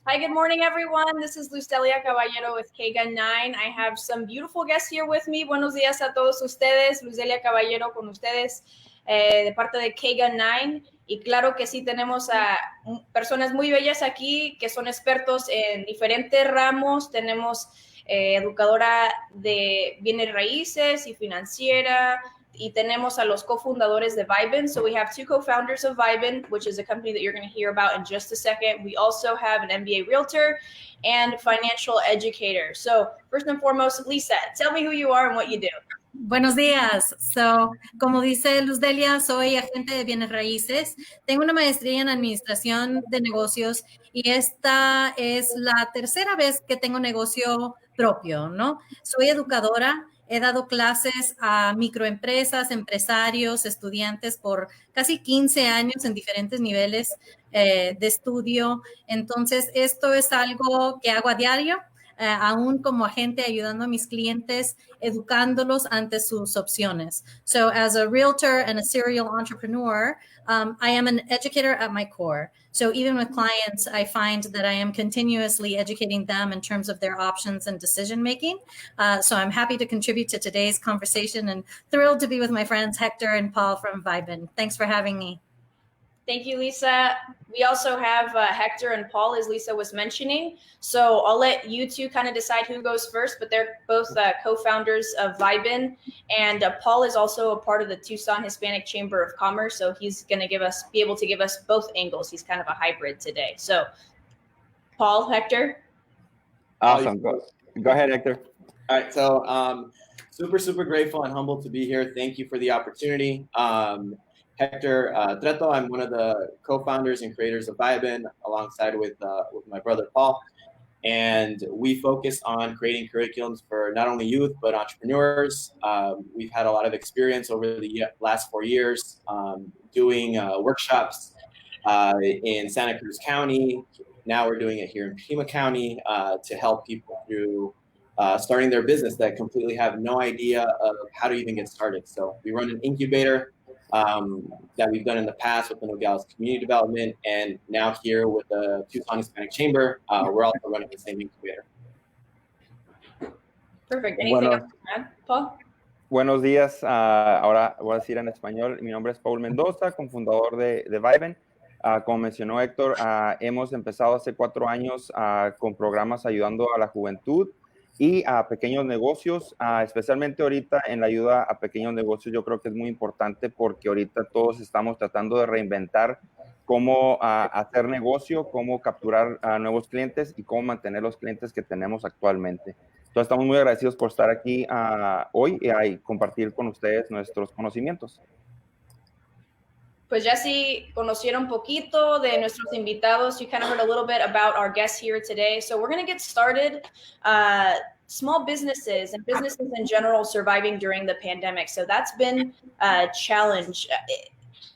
Hi, good morning, everyone. This is Lucelia Caballero with KGUN9. I have some beautiful guests here with me. Buenos días a todos ustedes. Lucelia Caballero con ustedes de parte de KGUN9. Y claro que sí, tenemos a personas muy bellas aquí que son expertos en diferentes ramos. Tenemos educadora de bienes raíces y financiera, y tenemos a los cofundadores de Vibin. So we have two co-founders of Vibin, which is a company that you're going to hear about in just a second. We also have an MBA realtor and financial educator. So first and foremost, Lisa, tell me who you are and what you do. Buenos días. Como dice Luz Delia, soy agente de bienes raíces. Tengo una maestría en administración de negocios y esta es la tercera vez que tengo negocio propio, ¿no? Soy educadora. He dado clases a microempresas, empresarios, estudiantes por casi 15 años en diferentes niveles de estudio. Entonces, esto es algo que hago a diario. Aún como agente ayudando a mis clientes, educándolos ante sus opciones. So as a realtor and a serial entrepreneur, I am an educator at my core. So even with clients, I find that I am continuously educating them in terms of their options and decision making. So I'm happy to contribute to today's conversation and thrilled to be with my friends Hector and Paul from Vibin. Thanks for having me. Thank you, Lisa. We also have Hector and Paul, as Lisa was mentioning. So I'll let you two kind of decide who goes first, but they're both co-founders of Vibin. And Paul is also a part of the Tucson Hispanic Chamber of Commerce. So he's going to be able to give us both angles. He's kind of a hybrid today. So Paul, Hector. Awesome. Go ahead, Hector. All right. So super grateful and humbled to be here. Thank you for the opportunity. Hector Treto. I'm one of the co-founders and creators of Vibin, alongside with my brother Paul. And we focus on creating curriculums for not only youth, but entrepreneurs. We've had a lot of experience over the last 4 years doing workshops in Santa Cruz County. Now we're doing it here in Pima County to help people through starting their business that completely have no idea of how to even get started. So we run an incubator that we've done in the past with the Nogales Community Development, and now here with the Tucson Hispanic Chamber, we're also running the same incubator. Perfect. Anything else to add, Paul? Buenos días. Ahora voy a decir en español. Mi nombre es Paul Mendoza, cofundador de Vibin. Como mencionó Héctor, hemos empezado hace 4 años con programas ayudando a la juventud y a pequeños negocios, especialmente ahorita en la ayuda a pequeños negocios. Yo creo que es muy importante porque ahorita todos estamos tratando de reinventar cómo hacer negocio, cómo capturar a nuevos clientes y cómo mantener los clientes que tenemos actualmente. Entonces estamos muy agradecidos por estar aquí hoy y compartir con ustedes nuestros conocimientos. Pues ya sí conocieron un poquito de nuestros invitados. You kind of heard a little bit about our guests here today. So we're going to get started. Small businesses and businesses in general surviving during the pandemic. So that's been a challenge.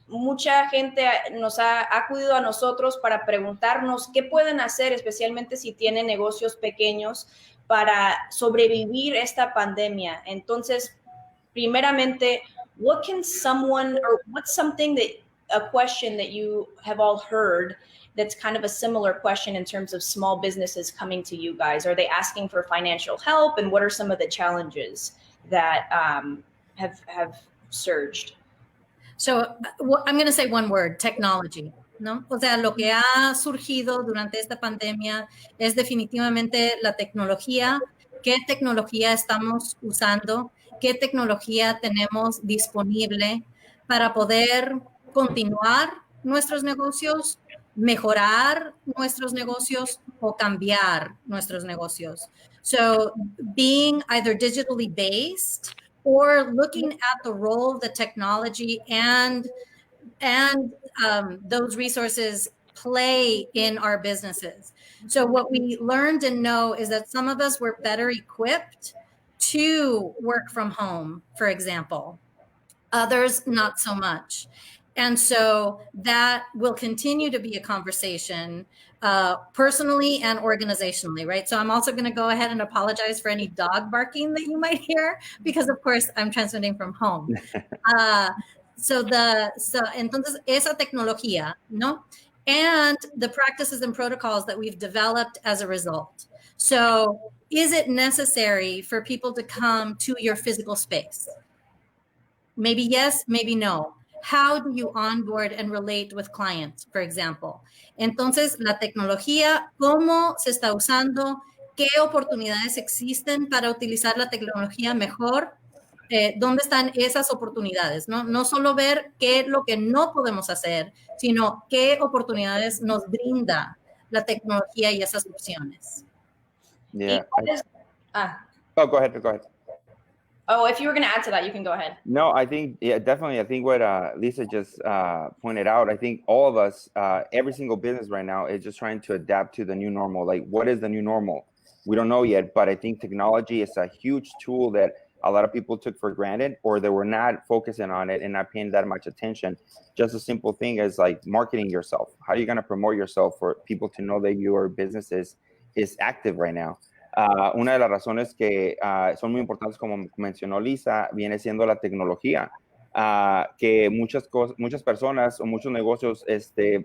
Mucha gente nos ha acudido a nosotros para preguntarnos qué pueden hacer, especialmente si tienen negocios pequeños, para sobrevivir esta pandemia. Entonces, primeramente, what can someone, or what's something that, a question that you have all heard that's kind of a similar question in terms of small businesses coming to you guys? Are they asking for financial help? And what are some of the challenges that have surged? So I'm going to say one word, technology, ¿no? O sea, lo que ha surgido durante esta pandemia es definitivamente la tecnología. ¿Qué tecnología estamos usando? ¿Qué tecnología tenemos disponible para poder continuar nuestros negocios, mejorar nuestros negocios o cambiar nuestros negocios? So being either digitally based or looking at the role that technology and those resources play in our businesses. So what we learned and know is that some of us were better equipped to work from home, for example. Others, not so much. And so that will continue to be a conversation personally and organizationally, right? So I'm also going to go ahead and apologize for any dog barking that you might hear, because of course I'm transmitting from home. Entonces esa tecnología, ¿no? and the practices and protocols that we've developed as a result. So is it necessary for people to come to your physical space? Maybe yes, maybe no. How do you onboard and relate with clients, for example? Entonces, la tecnología, ¿cómo se está usando? ¿Qué oportunidades existen para utilizar la tecnología mejor? ¿Dónde están esas oportunidades? No solo ver qué es lo que no podemos hacer, sino qué oportunidades nos brinda la tecnología y esas opciones. Yeah. Oh, go ahead. Oh, if you were going to add to that, you can go ahead. No, I think, yeah, definitely. I think what Lisa just pointed out, I think all of us, every single business right now is just trying to adapt to the new normal. Like, what is the new normal? We don't know yet, but I think technology is a huge tool that a lot of people took for granted, or they were not focusing on it and not paying that much attention. Just a simple thing as like marketing yourself. How are you going to promote yourself for people to know that your business is active right now? Una de las razones que son muy importantes, como mencionó Lisa, viene siendo la tecnología, que muchas personas o muchos negocios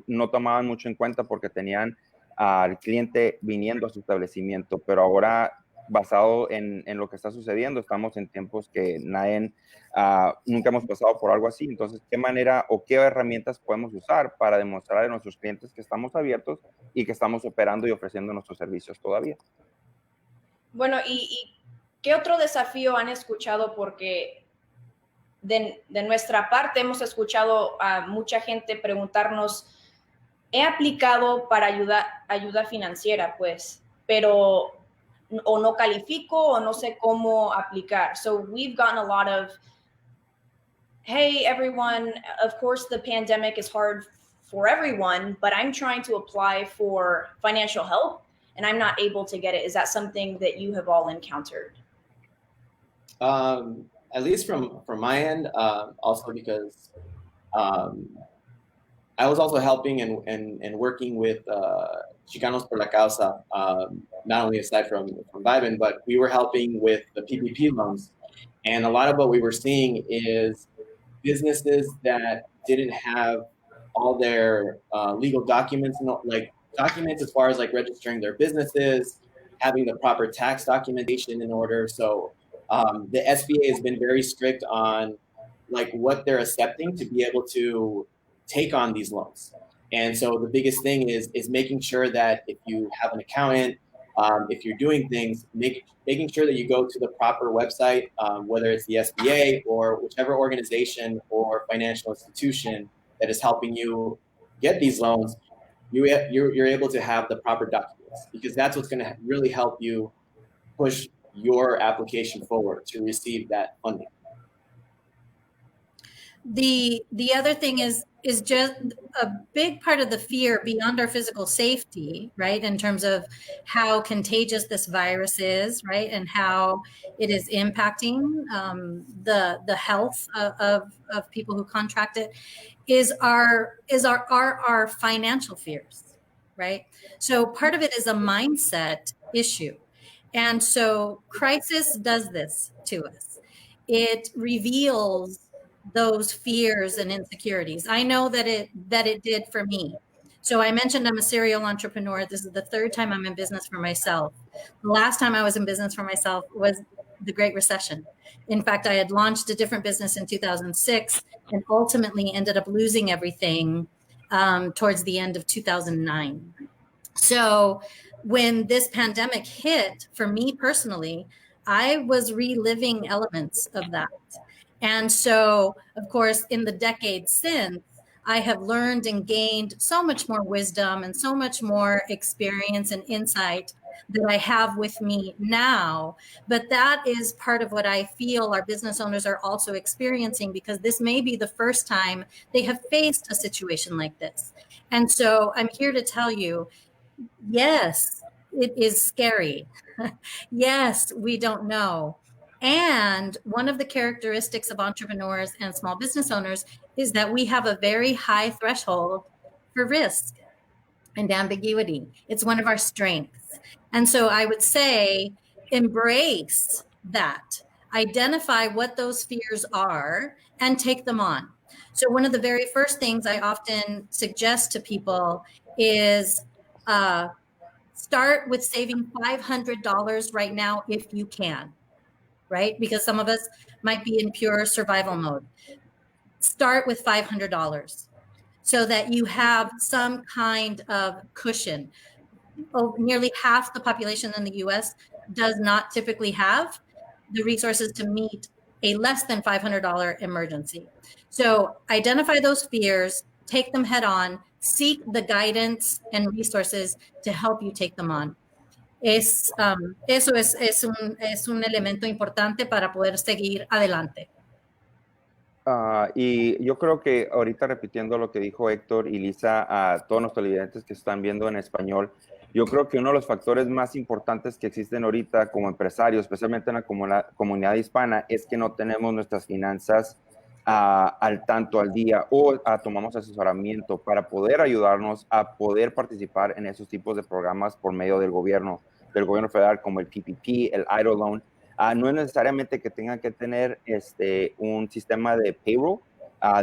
no tomaban mucho en cuenta porque tenían al cliente viniendo a su establecimiento, pero ahora, basado en lo que está sucediendo, estamos en tiempos que nunca hemos pasado por algo así. Entonces, ¿qué manera o qué herramientas podemos usar para demostrar a nuestros clientes que estamos abiertos y que estamos operando y ofreciendo nuestros servicios todavía? Bueno, ¿y qué otro desafío han escuchado? Porque de nuestra parte hemos escuchado a mucha gente preguntarnos, he aplicado para ayuda financiera, pues, pero o no califico o no sé cómo aplicar. So we've gotten a lot of, hey, everyone, of course the pandemic is hard for everyone, but I'm trying to apply for financial help and I'm not able to get it. Is that something that you have all encountered? At least from my end, also because I was also helping and working with Chicanos por la Causa, not only aside from Viben, but we were helping with the PPP loans. And a lot of what we were seeing is businesses that didn't have all their legal documents, like documents as far as like registering their businesses, having the proper tax documentation in order. So the SBA has been very strict on like what they're accepting to be able to take on these loans. And so the biggest thing is making sure that if you have an accountant, if you're doing things, making sure that you go to the proper website, whether it's the SBA or whichever organization or financial institution that is helping you get these loans, you're able to have the proper documents, because that's what's going to really help you push your application forward to receive that funding. The other thing is just a big part of the fear beyond our physical safety, right? In terms of how contagious this virus is, right? And how it is impacting the health of people who contract it is our financial fears, right? So part of it is a mindset issue. And so crisis does this to us. It reveals those fears and insecurities. I know that it did for me. So I mentioned I'm a serial entrepreneur. This is the third time I'm in business for myself. The last time I was in business for myself was the Great Recession. In fact, I had launched a different business in 2006 and ultimately ended up losing everything towards the end of 2009. So when this pandemic hit, for me personally, I was reliving elements of that. And so, of course, in the decades since, I have learned and gained so much more wisdom and so much more experience and insight that I have with me now. But that is part of what I feel our business owners are also experiencing, because this may be the first time they have faced a situation like this. And so I'm here to tell you, yes, it is scary. Yes, we don't know. And one of the characteristics of entrepreneurs and small business owners is that we have a very high threshold for risk and ambiguity. It's one of our strengths. And so I would say, embrace that. identify what those fears are and take them on. So one of the very first things I often suggest to people is start with saving $500 right now if you can, right? Because some of us might be in pure survival mode. Start with $500 so that you have some kind of cushion. Nearly half the population in the US does not typically have the resources to meet a less than $500 emergency. So identify those fears, take them head on, seek the guidance and resources to help you take them on. Eso es un elemento importante para poder seguir adelante. Y yo creo que ahorita repitiendo lo que dijo Héctor y Lisa, a todos nuestros televidentes que están viendo en español, yo creo que uno de los factores más importantes que existen ahorita como empresarios, especialmente en la comunidad hispana, es que no tenemos nuestras finanzas al tanto al día o tomamos asesoramiento para poder ayudarnos a poder participar en esos tipos de programas por medio del gobierno federal, como el PPP, el EIDL Loan. No es necesariamente que tengan que tener un sistema de payroll,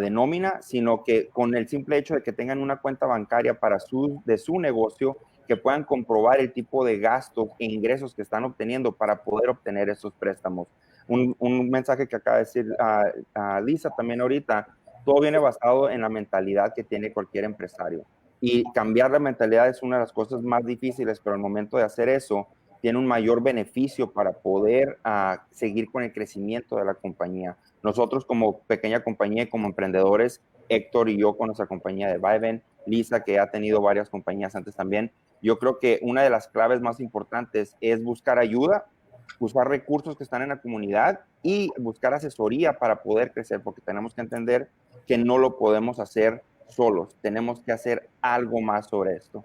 de nómina, sino que con el simple hecho de que tengan una cuenta bancaria de su negocio, que puedan comprobar el tipo de gastos e ingresos que están obteniendo para poder obtener esos préstamos. Un mensaje que acaba de decir Lisa también ahorita, todo viene basado en la mentalidad que tiene cualquier empresario. Y cambiar la mentalidad es una de las cosas más difíciles, pero al momento de hacer eso, tiene un mayor beneficio para poder seguir con el crecimiento de la compañía. Nosotros como pequeña compañía y como emprendedores, Héctor y yo con nuestra compañía de Viben, Lisa que ha tenido varias compañías antes también, yo creo que una de las claves más importantes es buscar ayuda, buscar recursos que están en la comunidad y buscar asesoría para poder crecer, porque tenemos que entender que no lo podemos hacer solos, tenemos que hacer algo más sobre esto.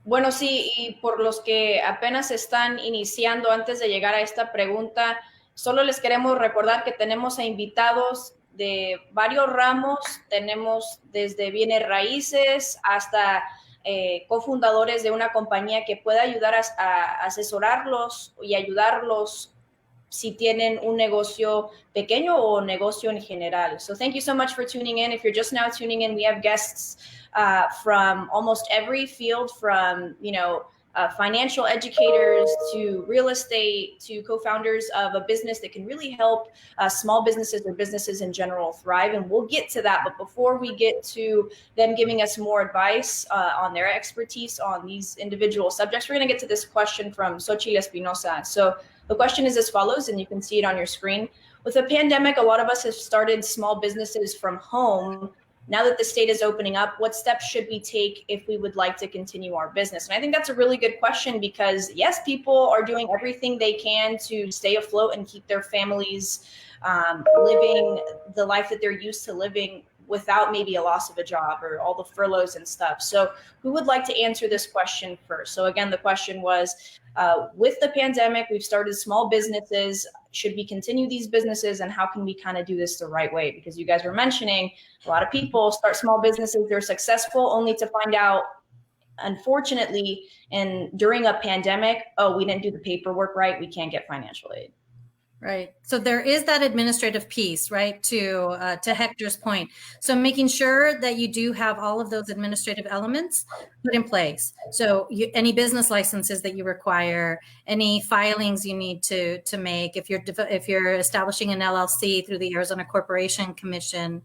Bueno, sí, y por los que apenas están iniciando, antes de llegar a esta pregunta, solo les queremos recordar que tenemos a invitados de varios ramos, tenemos desde bienes raíces hasta cofundadores de una compañía que pueda ayudar a asesorarlos y ayudarlos si tienen un negocio pequeño o negocio en general. So thank you so much for tuning in. If you're just now tuning in, we have guests from almost every field, from, financial educators to real estate to co-founders of a business that can really help small businesses or businesses in general thrive. And we'll get to that. But before we get to them giving us more advice on their expertise on these individual subjects, we're going to get to this question from Xochitl Espinosa. So the question is as follows, and you can see it on your screen. With the pandemic, a lot of us have started small businesses from home. Now that the state is opening up, what steps should we take if we would like to continue our business? And I think that's a really good question because, yes, people are doing everything they can to stay afloat and keep their families living the life that they're used to living without maybe a loss of a job or all the furloughs and stuff. So who would like to answer this question first? So again, the question was, with the pandemic, we've started small businesses. Should we continue these businesses, and how can we kind of do this the right way? Because you guys were mentioning a lot of people start small businesses, they're successful only to find out, unfortunately, and during a pandemic, oh, we didn't do the paperwork right, we can't get financial aid. Right. So there is that administrative piece, right, to Hector's point. So making sure that you do have all of those administrative elements put in place. So any business licenses that you require, any filings you need to make, if you're establishing an LLC through the Arizona Corporation Commission,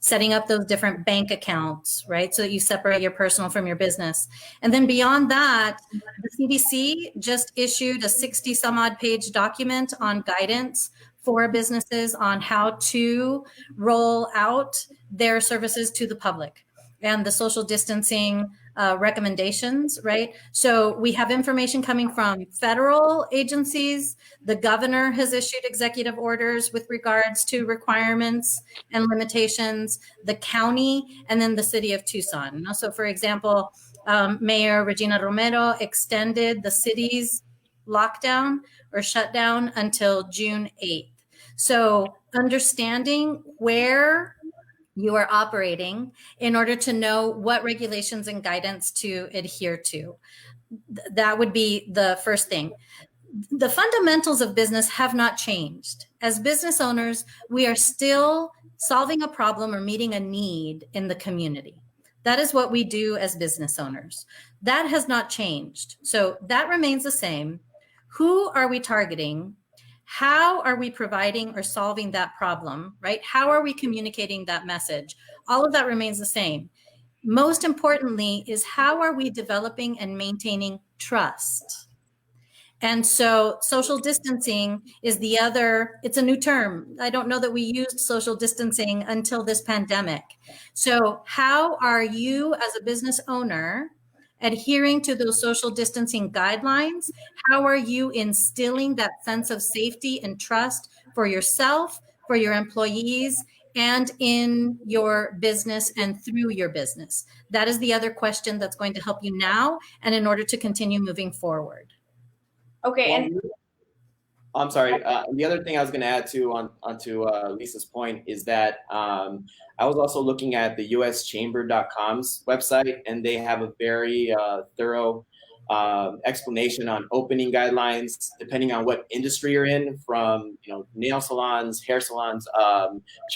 setting up those different bank accounts, right, so that you separate your personal from your business. And then beyond that, the CDC just issued a 60 some odd page document on guidance for businesses on how to roll out their services to the public and the social distancing recommendations, right? So we have information coming from federal agencies. The governor has issued executive orders with regards to requirements and limitations, the county, and then the city of Tucson. So for example, Mayor Regina Romero extended the city's lockdown or shutdown until June 8th. So understanding where you are operating in order to know what regulations and guidance to adhere to. That would be the first thing. The fundamentals of business have not changed. As business owners, we are still solving a problem or meeting a need in the community. That is what we do as business owners. That has not changed. So that remains the same. Who are we targeting? How are we providing or solving that problem, right? How are we communicating that message? All of that remains the same. Most importantly is how are we developing and maintaining trust? And so social distancing is the other, it's a new term. I don't know that we used social distancing until this pandemic. So how are you as a business owner adhering to those social distancing guidelines? How are you instilling that sense of safety and trust for yourself, for your employees, and in your business and through your business? That is the other question that's going to help you now and in order to continue moving forward. Okay, and I'm sorry. The other thing I was going to add onto Lisa's point is that I was also looking at the uschamber.com's website, and they have a very thorough explanation on opening guidelines, depending on what industry you're in, from nail salons, hair salons,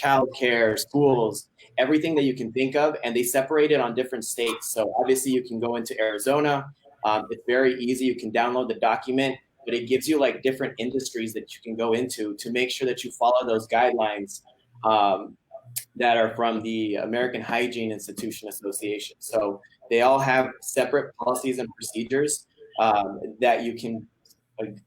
childcare, schools, everything that you can think of, and they separate it on different states. So obviously, you can go into Arizona. It's very easy. You can download the document, but it gives you like different industries that you can go into to make sure that you follow those guidelines that are from the American Hygiene Institution Association. So they all have separate policies and procedures that you can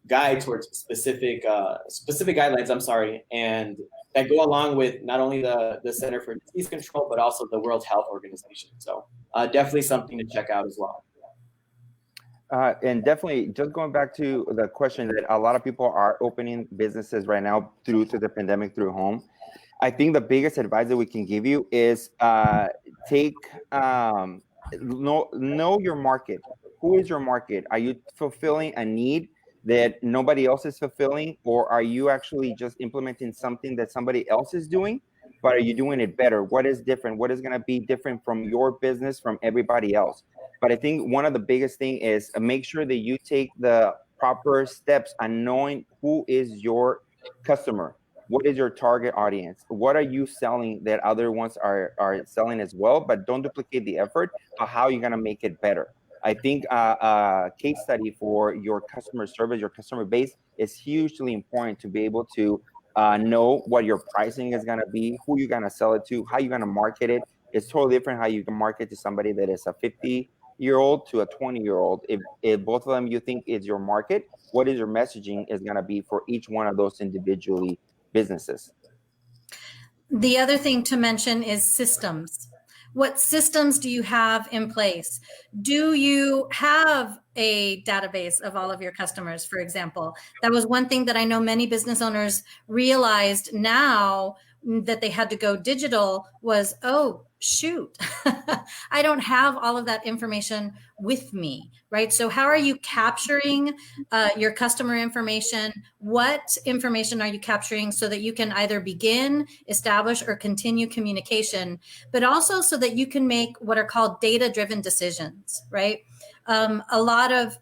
guide towards specific guidelines, and that go along with not only the Center for Disease Control, but also the World Health Organization. So definitely something to check out as well. And definitely, just going back to the question that a lot of people are opening businesses right now due to the pandemic through home. I think the biggest advice that we can give you is know your market. Who is your market? Are you fulfilling a need that nobody else is fulfilling, or are you actually just implementing something that somebody else is doing, but are you doing it better? What is different? What is going to be different from your business from everybody else? But I think one of the biggest thing is make sure that you take the proper steps on knowing who is your customer. What is your target audience? What are you selling that other ones are selling as well? But don't duplicate the effort of how you're going to make it better. I think a case study for your customer service, your customer base is hugely important to be able to know what your pricing is going to be, who you're going to sell it to, how you're going to market it. It's totally different how you can market to somebody that is a 50-year-old to a 20-year-old. If both of them you think is your market, what is your messaging is going to be for each one of those individually businesses. The other thing to mention is systems. What systems do you have in place? Do you have a database of all of your customers, for example? That was one thing that I know many business owners realized now that they had to go digital was, oh, shoot, I don't have all of that information with me, right? So how are you capturing your customer information? What information are you capturing so that you can either begin, establish, or continue communication, but also so that you can make what are called data-driven decisions, right? A lot of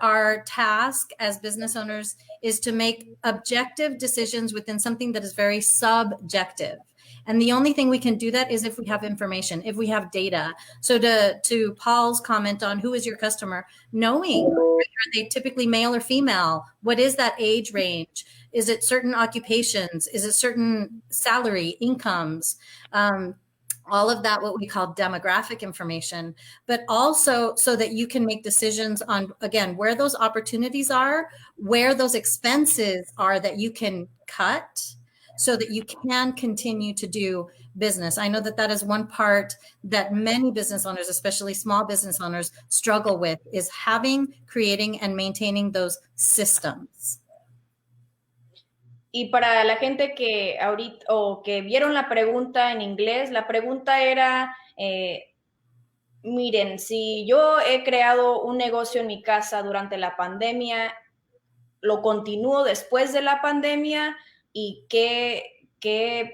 our task as business owners is to make objective decisions within something that is very subjective. And the only thing we can do that is if we have information, if we have data. So to Paul's comment on who is your customer, knowing, are they typically male or female? What is that age range? Is it certain occupations? Is it certain salary, incomes? All of that, what we call demographic information, but also so that you can make decisions on, again, where those opportunities are, where those expenses are that you can cut so that you can continue to do business. I know that that is one part that many business owners, especially small business owners, struggle with, is creating and maintaining those systems. Y para la gente que ahorita o que vieron la pregunta en inglés, la pregunta era, miren, si yo he creado un negocio en mi casa durante la pandemia, lo continúo después de la pandemia y qué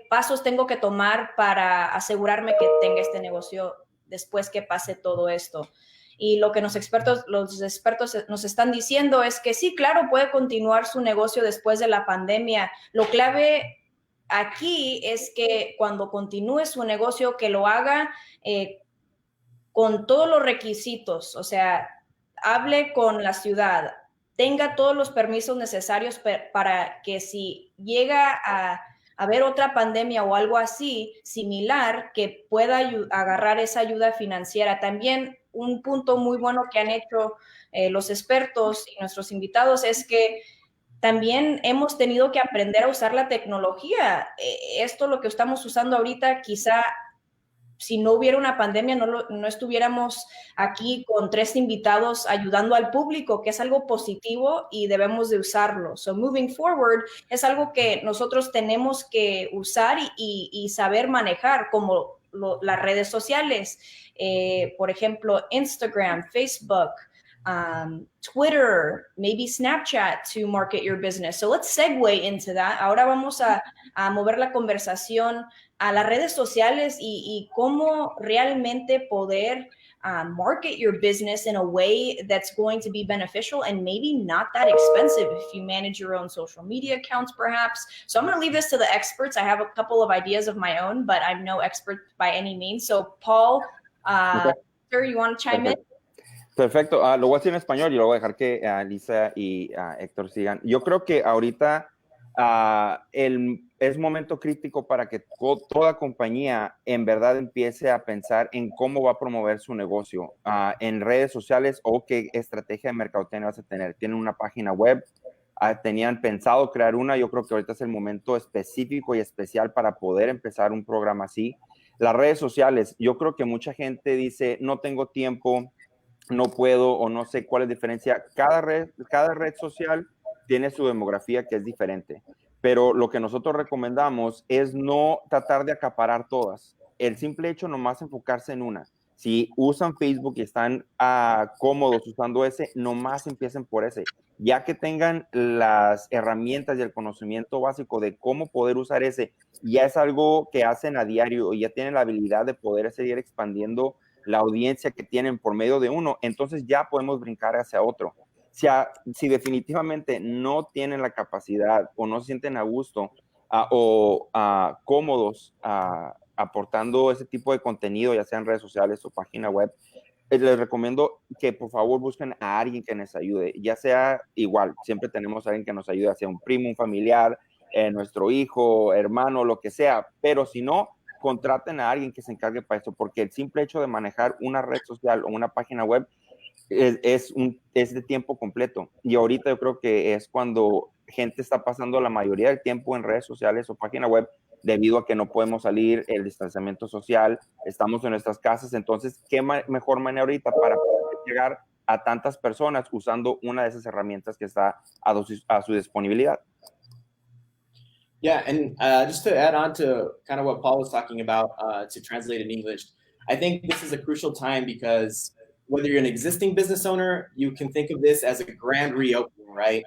pasos tengo que tomar para asegurarme que tenga este negocio después que pase todo esto. Y lo que los expertos nos están diciendo es que sí, claro, puede continuar su negocio después de la pandemia. Lo clave aquí es que cuando continúe su negocio, que lo haga con todos los requisitos, o sea, hable con la ciudad, tenga todos los permisos necesarios para que si llega a haber otra pandemia o algo así similar, que pueda agarrar esa ayuda financiera. También un punto muy bueno que han hecho los expertos y nuestros invitados es que también hemos tenido que aprender a usar la tecnología. Esto, lo que estamos usando ahorita, quizá si no hubiera una pandemia, no estuviéramos aquí con 3 invitados ayudando al público, que es algo positivo y debemos de usarlo. So moving forward es algo que nosotros tenemos que usar y saber manejar, como las redes sociales, por ejemplo, Instagram, Facebook, Twitter, maybe Snapchat to market your business. So let's segue into that. Ahora vamos a mover la conversación a las redes sociales y cómo realmente poder market your business in a way that's going to be beneficial and maybe not that expensive if you manage your own social media accounts, perhaps. So I'm going to leave this to the experts. I have a couple of ideas of my own, but I'm no expert by any means. So Paul, sir, you want to chime in? Perfecto, lo voy a decir en español y lo voy a dejar que Lisa y Héctor sigan. Yo creo que ahorita es momento crítico para que toda compañía en verdad empiece a pensar en cómo va a promover su negocio en redes sociales o qué estrategia de mercadotecnia vas a tener. Tienen una página web, tenían pensado crear una, yo creo que ahorita es el momento específico y especial para poder empezar un programa así. Las redes sociales, yo creo que mucha gente dice, no tengo tiempo, no puedo o no sé cuál es la diferencia. Cada red social tiene su demografía que es diferente, pero lo que nosotros recomendamos es no tratar de acaparar todas. El simple hecho nomás enfocarse en una. Si usan Facebook y están cómodos usando ese, nomás empiecen por ese. Ya que tengan las herramientas y el conocimiento básico de cómo poder usar ese, ya es algo que hacen a diario y ya tienen la habilidad de poder seguir expandiendo la audiencia que tienen por medio de uno, entonces ya podemos brincar hacia otro. Si definitivamente no tienen la capacidad o no se sienten a gusto o cómodos aportando ese tipo de contenido, ya sea en redes sociales o página web, les recomiendo que por favor busquen a alguien que les ayude, ya sea igual, siempre tenemos a alguien que nos ayude, ya sea un primo, un familiar, nuestro hijo, hermano, lo que sea, pero si no, contraten a alguien que se encargue para eso, porque el simple hecho de manejar una red social o una página web es de tiempo completo. Y ahorita yo creo que es cuando gente está pasando la mayoría del tiempo en redes sociales o página web debido a que no podemos salir, el distanciamiento social, estamos en nuestras casas. Entonces, ¿qué mejor manera ahorita para poder llegar a tantas personas usando una de esas herramientas que está a su disponibilidad? Yeah, and just to add on to kind of what Paul was talking about, to translate in English, I think this is a crucial time because whether you're an existing business owner, you can think of this as a grand reopening, right?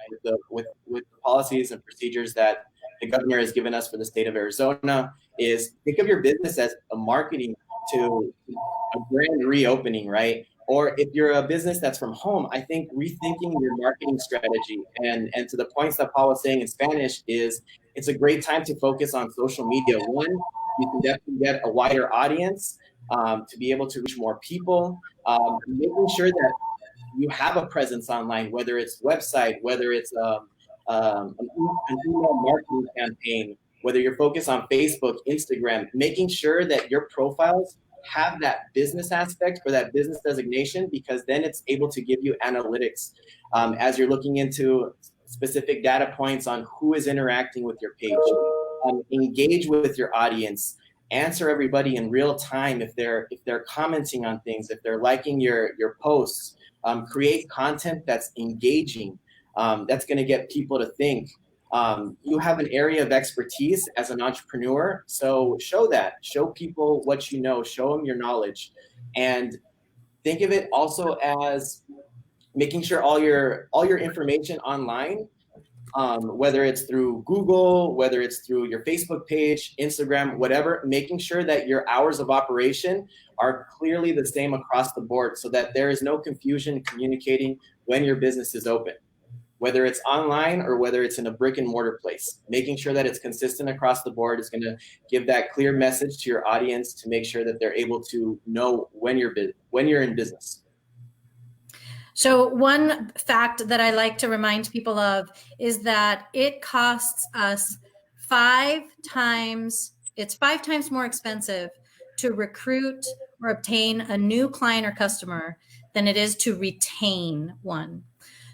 With the policies and procedures that the governor has given us for the state of Arizona, is think of your business as a marketing to a grand reopening, right? Or if you're a business that's from home, I think rethinking your marketing strategy and to the points that Paul was saying in Spanish is it's a great time to focus on social media. One, you can definitely get a wider audience to be able to reach more people, making sure that you have a presence online, whether it's website, whether it's an email marketing campaign, whether you're focused on Facebook, Instagram, making sure that your profiles have that business aspect or that business designation, because then it's able to give you analytics as you're looking into specific data points on who is interacting with your page. Engage with your audience, answer everybody in real time if they're commenting on things, if they're liking your posts. Create content that's engaging, that's going to get people to think. You have an area of expertise as an entrepreneur, so show people what you know, show them your knowledge, and think of it also as making sure all your information online whether it's through Google, whether it's through your Facebook page, Instagram, whatever, making sure that your hours of operation are clearly the same across the board so that there is no confusion communicating when your business is open, whether it's online or whether it's in a brick and mortar place. Making sure that it's consistent across the board is going to give that clear message to your audience to make sure that they're able to know when you're in business. So one fact that I like to remind people of is that it costs us it's 5 times more expensive to recruit or obtain a new client or customer than it is to retain one.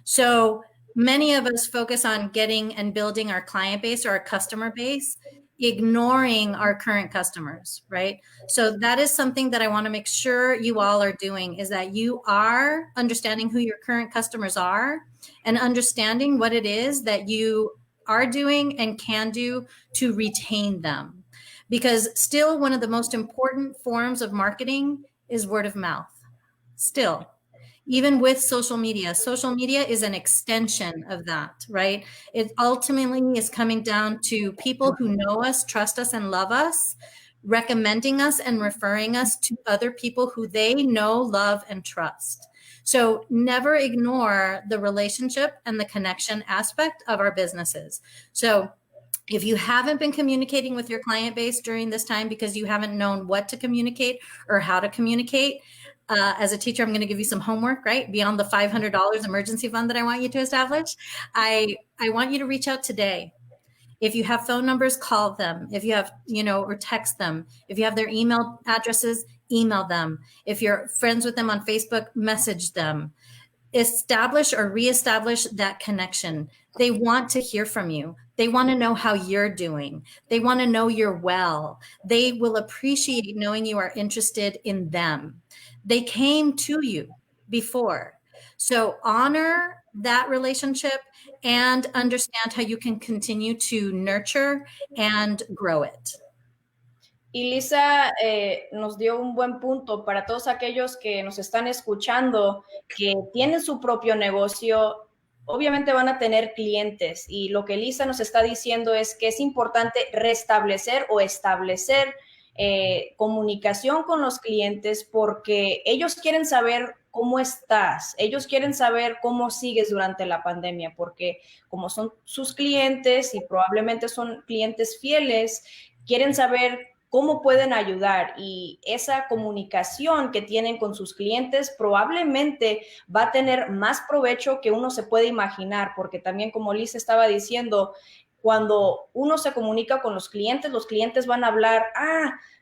So many of us focus on getting and building our client base or our customer base, ignoring our current customers, right? So that is something that I want to make sure you all are doing, is that you are understanding who your current customers are and understanding what it is that you are doing and can do to retain them. Because still one of the most important forms of marketing is word of mouth. Still. Even with social media is an extension of that, right? It ultimately is coming down to people who know us, trust us, and love us, recommending us and referring us to other people who they know, love, and trust. So never ignore the relationship and the connection aspect of our businesses. So if you haven't been communicating with your client base during this time because you haven't known what to communicate or how to communicate, as a teacher, I'm going to give you some homework, right? Beyond the $500 emergency fund that I want you to establish. I want you to reach out today. If you have phone numbers, call them. If you have, or text them. If you have their email addresses, email them. If you're friends with them on Facebook, message them. Establish or reestablish that connection. They want to hear from you. They want to know how you're doing. They want to know you're well. They will appreciate knowing you are interested in them. They came to you before. So honor that relationship and understand how you can continue to nurture and grow it. Y Lisa nos dio un buen punto para todos aquellos que nos están escuchando, que tienen su propio negocio. Obviamente van a tener clientes y lo que Lisa nos está diciendo es que es importante restablecer o establecer comunicación con los clientes porque ellos quieren saber cómo estás, ellos quieren saber cómo sigues durante la pandemia porque como son sus clientes y probablemente son clientes fieles, quieren saber cómo pueden ayudar y esa comunicación que tienen con sus clientes probablemente va a tener más provecho que uno se puede imaginar, porque también como Lisa estaba diciendo, cuando uno se comunica con los clientes van a hablar,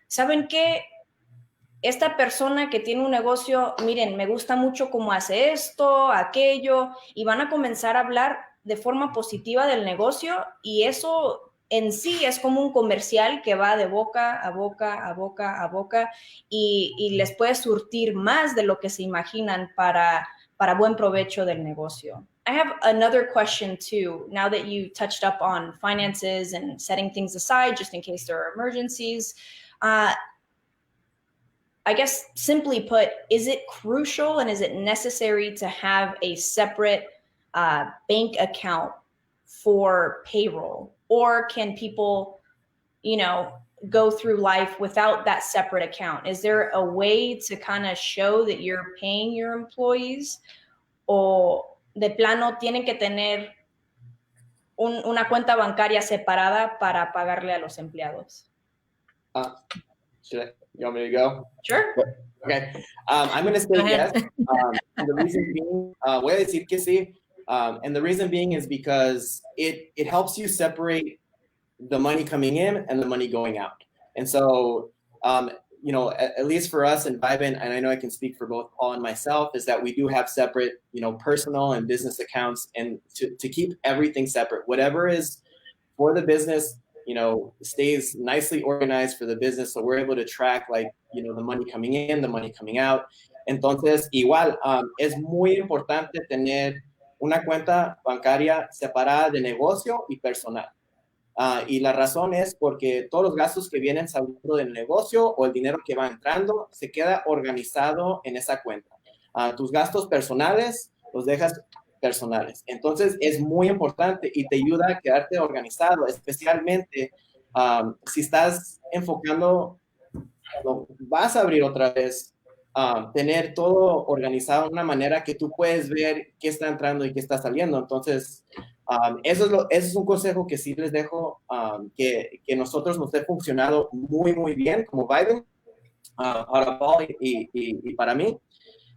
¿saben qué? Esta persona que tiene un negocio, miren, me gusta mucho cómo hace esto, aquello, y van a comenzar a hablar de forma positiva del negocio y eso en sí es como un comercial que va de boca a boca, a boca, a boca y les puede surtir más de lo que se imaginan para buen provecho del negocio. I have another question too, now that you touched up on finances and setting things aside just in case there are emergencies. I guess simply put, is it crucial and is it necessary to have a separate bank account for payroll? Or can people, go through life without that separate account? Is there a way to kind of show that you're paying your employees? O de plano tienen que tener una cuenta bancaria separada para pagarle a los empleados? You want me to go? Sure. Okay. I'm going to say yes. And the reason being, voy a decir que sí. And the reason being is because it helps you separate the money coming in and the money going out. And so, at least for us in Vibant, and I know I can speak for both Paul and myself, is that we do have separate, personal and business accounts, and to keep everything separate. Whatever is for the business, stays nicely organized for the business. So we're able to track the money coming in, the money coming out. Entonces, igual, es muy importante tener una cuenta bancaria separada de negocio y personal. Y la razón es porque todos los gastos que vienen saliendo del negocio o el dinero que va entrando se queda organizado en esa cuenta. Tus gastos personales los dejas personales. Entonces es muy importante y te ayuda a quedarte organizado, especialmente si estás enfocando, vas a abrir otra vez, tener todo organizado de una manera que tú puedes ver qué está entrando y qué está saliendo. Entonces, eso es un consejo que sí les dejo, que nosotros nos ha funcionado muy, muy bien como Biden, para Paul y para mí.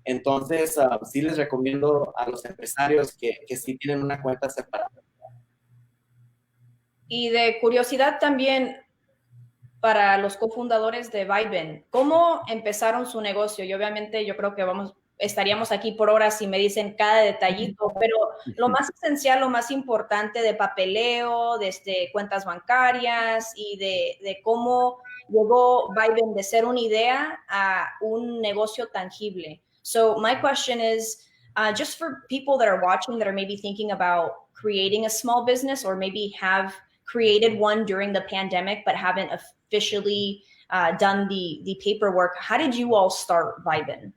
Entonces, sí les recomiendo a los empresarios que sí tienen una cuenta separada. Y de curiosidad también para los cofundadores de Viben, ¿cómo empezaron su negocio? Y obviamente yo creo que estaríamos aquí por horas si me dicen cada detallito, pero lo más esencial, lo más importante de papeleo, desde cuentas bancarias y de cómo llegó Viben de ser una idea a un negocio tangible. So my question is, just for people that are watching that are maybe thinking about creating a small business or maybe have created one during the pandemic but haven't officially done the paperwork. How did you all start Viben?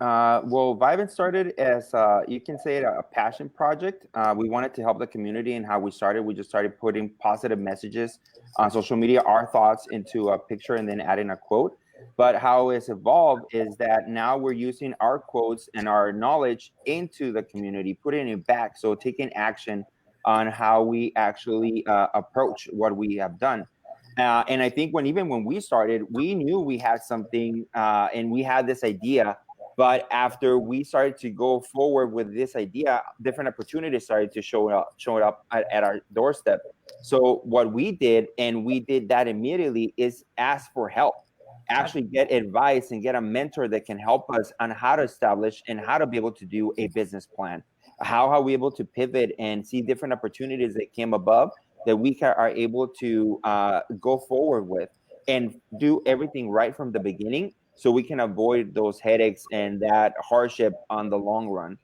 Well, Vibin started as, you can say it, a passion project. We wanted to help the community, and how we started, we just started putting positive messages on social media, our thoughts into a picture and then adding a quote. But how it's evolved is that now we're using our quotes and our knowledge into the community, putting it back. So taking action on how we actually approach what we have done. And I think even when we started, we knew we had something and we had this idea. But after we started to go forward with this idea, different opportunities started to show up at our doorstep. So what we did, and we did that immediately, is ask for help. Actually get advice and get a mentor that can help us on how to establish and how to be able to do a business plan. How are we able to pivot and see different opportunities that came above that we are able to go forward with and do everything right from the beginning, so we can avoid those headaches and that hardship on the long run.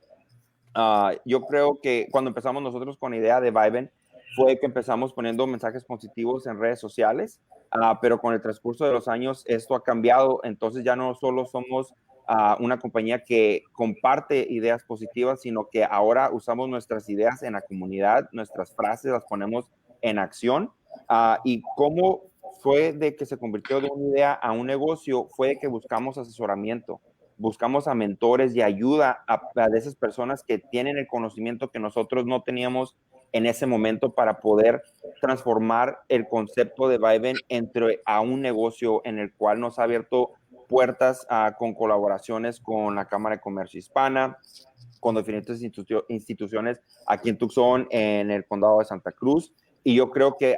Yo creo que cuando empezamos nosotros con la idea de Viben, fue que empezamos poniendo mensajes positivos en redes sociales, pero con el transcurso de los años esto ha cambiado. Entonces ya no solo somos una compañía que comparte ideas positivas, sino que ahora usamos nuestras ideas en la comunidad, nuestras frases las ponemos en acción. Y cómo fue de que se convirtió de una idea a un negocio, fue de que buscamos asesoramiento, buscamos a mentores y ayuda de esas personas que tienen el conocimiento que nosotros no teníamos en ese momento para poder transformar el concepto de Viben a un negocio en el cual nos ha abierto puertas con colaboraciones con la Cámara de Comercio Hispana, con diferentes instituciones aquí en Tucson, en el condado de Santa Cruz. Y yo creo que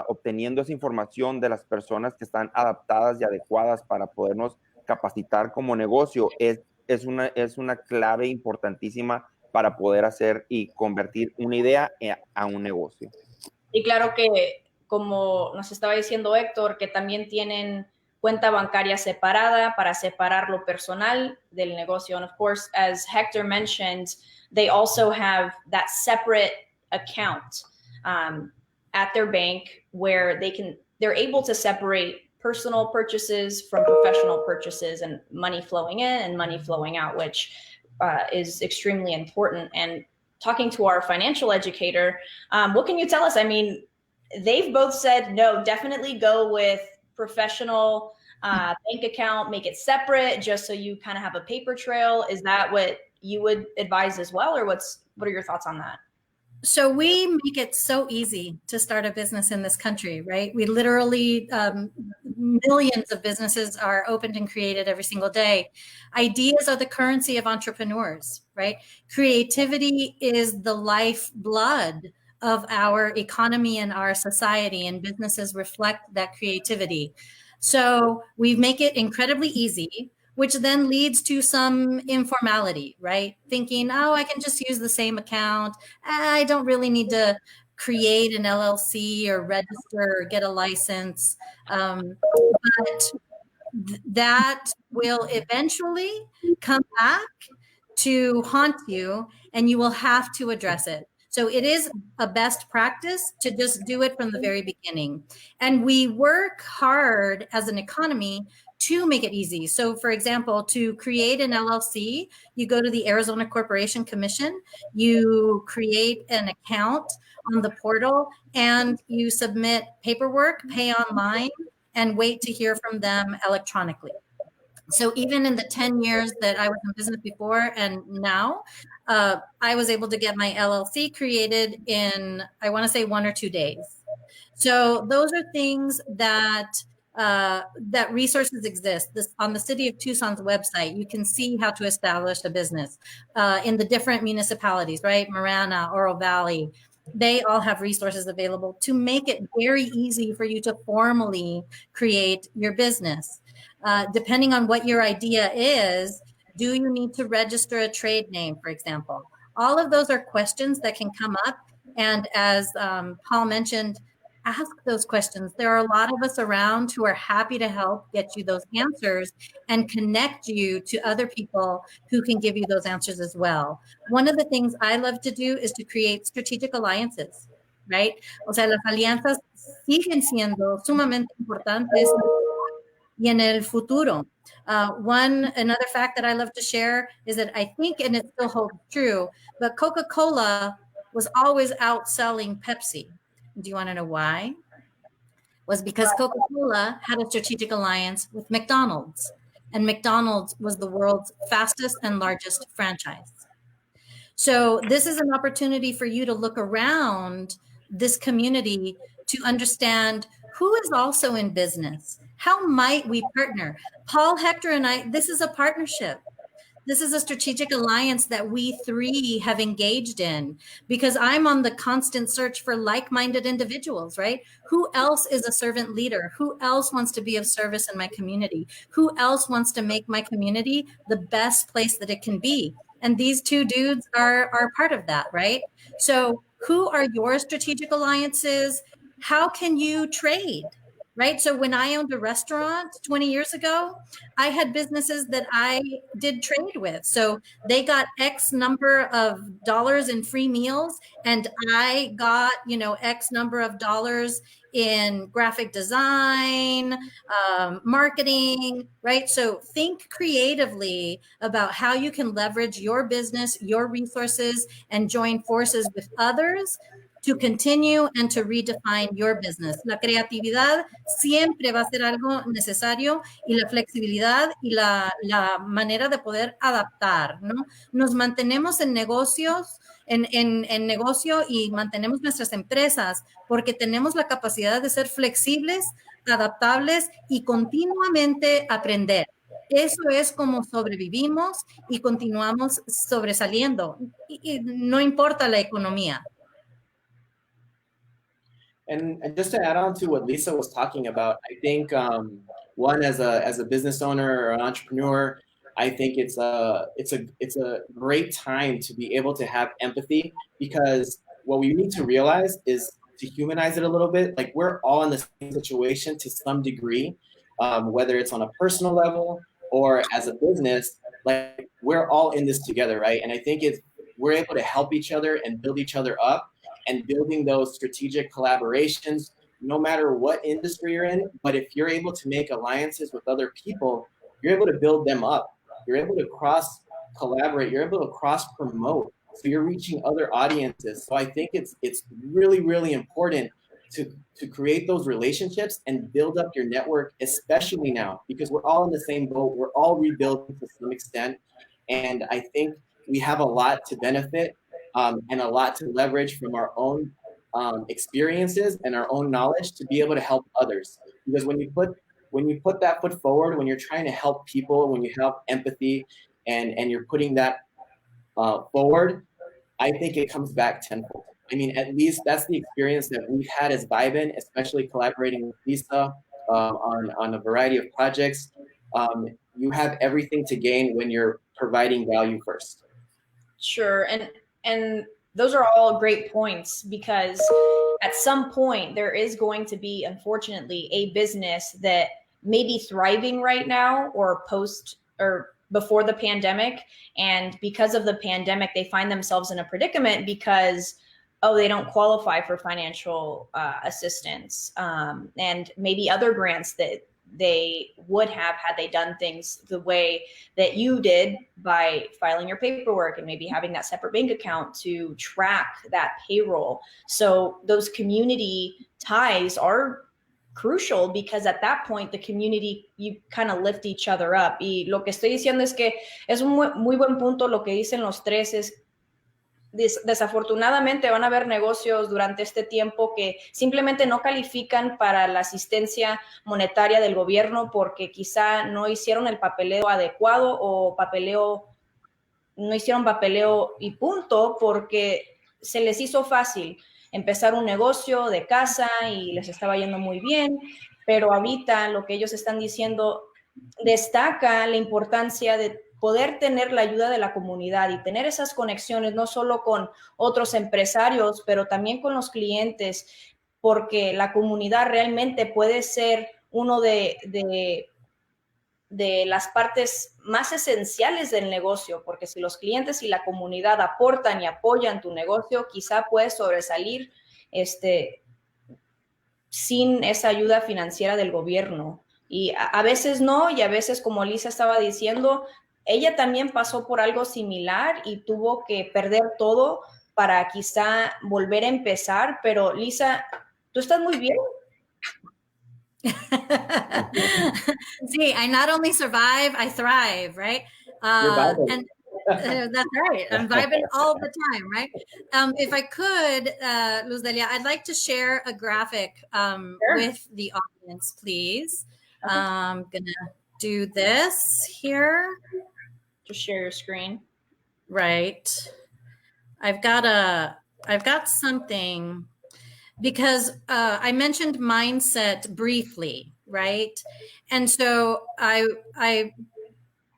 obteniendo esa información de las personas que están adaptadas y adecuadas para podernos capacitar como negocio es una clave importantísima para poder hacer y convertir una idea a un negocio. Y claro que, como nos estaba diciendo Héctor, que también tienen cuenta bancaria separada para separar lo personal del negocio. And of course, as Hector mentioned, they also have that separate account at their bank where they're able to separate personal purchases from professional purchases and money flowing in and money flowing out, which is extremely important. And talking to our financial educator, what can you tell us? I mean, they've both said, no, definitely go with professional bank account, make it separate just so you kind of have a paper trail. Is that what you would advise as well? Or what are your thoughts on that? So we make it so easy to start a business in this country, right? We literally, millions of businesses are opened and created every single day. Ideas are the currency of entrepreneurs, right? Creativity is the lifeblood of our economy and our society, and businesses reflect that creativity. So we make it incredibly easy, which then leads to some informality, right? Thinking, oh, I can just use the same account. I don't really need to create an LLC or register or get a license. But that will eventually come back to haunt you, and you will have to address it. So it is a best practice to just do it from the very beginning. And we work hard as an economy to make it easy. So for example, to create an LLC, you go to the Arizona Corporation Commission, you create an account on the portal, and you submit paperwork, pay online, and wait to hear from them electronically. So even in the 10 years that I was in business before and now, I was able to get my LLC created in, I want to say 1 or 2 days. So those are things that that resources exist. On the City of Tucson's website, you can see how to establish a business in the different municipalities, right? Marana, Oro Valley, they all have resources available to make it very easy for you to formally create your business. Depending on what your idea is, do you need to register a trade name, for example? All of those are questions that can come up. And as Paul mentioned, ask those questions. There are a lot of us around who are happy to help get you those answers and connect you to other people who can give you those answers as well. One of the things I love to do is to create strategic alliances, right? O sea, las alianzas siguen siendo sumamente importantes y en el futuro. Another fact that I love to share is that I think, and it still holds true, but Coca-Cola was always outselling Pepsi. Do you want to know why? Was because Coca-Cola had a strategic alliance with McDonald's, and McDonald's was the world's fastest and largest franchise. So this is an opportunity for you to look around this community to understand who is also in business. How might we partner? Paul, Hector, and I, this is a partnership. This is a strategic alliance that we three have engaged in because I'm on the constant search for like-minded individuals, right? Who else is a servant leader? Who else wants to be of service in my community? Who else wants to make my community the best place that it can be? And these two dudes are part of that, right? So who are your strategic alliances? How can you trade? Right. So when I owned a restaurant 20 years ago, I had businesses that I did trade with. So they got X number of dollars in free meals, and I got, X number of dollars in graphic design, marketing, right? So think creatively about how you can leverage your business, your resources, and join forces with others to continue and to redefine your business. La creatividad siempre va a ser algo necesario y la flexibilidad y la manera de poder adaptar, ¿no? Nos mantenemos en negocios, en negocio y mantenemos nuestras empresas porque tenemos la capacidad de ser flexibles, adaptables y continuamente aprender. Eso es como sobrevivimos y continuamos sobresaliendo. Y no importa la economía. And just to add on to what Lisa was talking about, I think one as a business owner or an entrepreneur, I think it's a great time to be able to have empathy, because what we need to realize is to humanize it a little bit. Like, we're all in the same situation to some degree, whether it's on a personal level or as a business. Like, we're all in this together, right? And I think we're able to help each other and build each other up, and building those strategic collaborations, no matter what industry you're in. But if you're able to make alliances with other people, you're able to build them up. You're able to cross collaborate. You're able to cross promote. So you're reaching other audiences. So I think it's really, really important to create those relationships and build up your network, especially now, because we're all in the same boat. We're all rebuilding to some extent. And I think we have a lot to benefit and a lot to leverage from our own experiences and our own knowledge to be able to help others. Because when you put that foot forward, when you're trying to help people, when you have empathy and you're putting that forward, I think it comes back tenfold. I mean, at least that's the experience that we've had as Vibin, especially collaborating with Lisa on a variety of projects. You have everything to gain when you're providing value first. Sure. And those are all great points, because at some point there is going to be, unfortunately, a business that may be thriving right now or post or before the pandemic. And because of the pandemic, they find themselves in a predicament because, they don't qualify for financial assistance and maybe other grants that they would have had they done things the way that you did by filing your paperwork and maybe having that separate bank account to track that payroll. So those community ties are crucial because at that point the community, you kind of lift each other up. Y lo que estoy diciendo es que es un muy buen punto lo que dicen los tres, es desafortunadamente van a haber negocios durante este tiempo que simplemente no califican para la asistencia monetaria del gobierno porque quizá no hicieron el papeleo adecuado o no hicieron papeleo y punto, porque se les hizo fácil empezar un negocio de casa y les estaba yendo muy bien, pero ahorita lo que ellos están diciendo destaca la importancia de poder tener la ayuda de la comunidad y tener esas conexiones, no solo con otros empresarios, pero también con los clientes, porque la comunidad realmente puede ser uno de las partes más esenciales del negocio, porque si los clientes y la comunidad aportan y apoyan tu negocio, quizá puedes sobresalir sin esa ayuda financiera del gobierno. Y a veces no, y a veces, como Lisa estaba diciendo, ella también pasó por algo similar y tuvo que perder todo para quizá volver a empezar. Pero Lisa, tú estás muy bien. See, I not only survive, I thrive, right? And that's right. I'm vibing all the time, right? If I could, Luz Delia, I'd like to share a graphic Sure. with the audience, please. I'm gonna do this here. Just share your screen. Right. I've got something, because I mentioned mindset briefly, right? And so I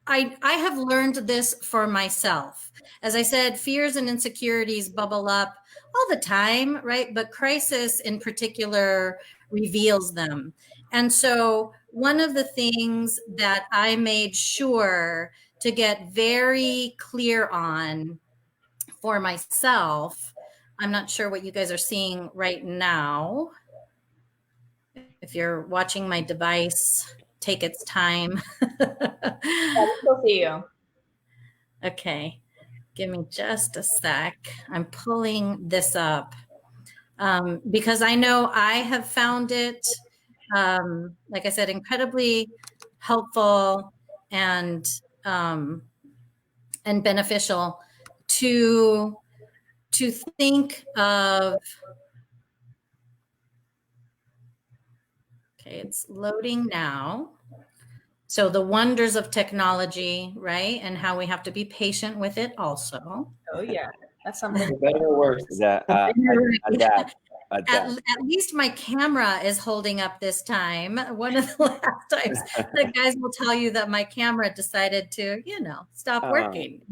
have learned this for myself. As I said, fears and insecurities bubble up all the time, right? But crisis in particular reveals them. And so one of the things that I made sure to get very clear on for myself, I'm not sure what you guys are seeing right now. If you're watching my device, take its time. I'll see you. Okay, give me just a sec. I'm pulling this up because I know I have found it, like I said, incredibly helpful and beneficial to think of. Okay, it's loading now. So the wonders of technology, right? And how we have to be patient with it also. Oh yeah, that's something. Better or worse? At least my camera is holding up this time. One of the last times the guys will tell you that my camera decided to, stop working.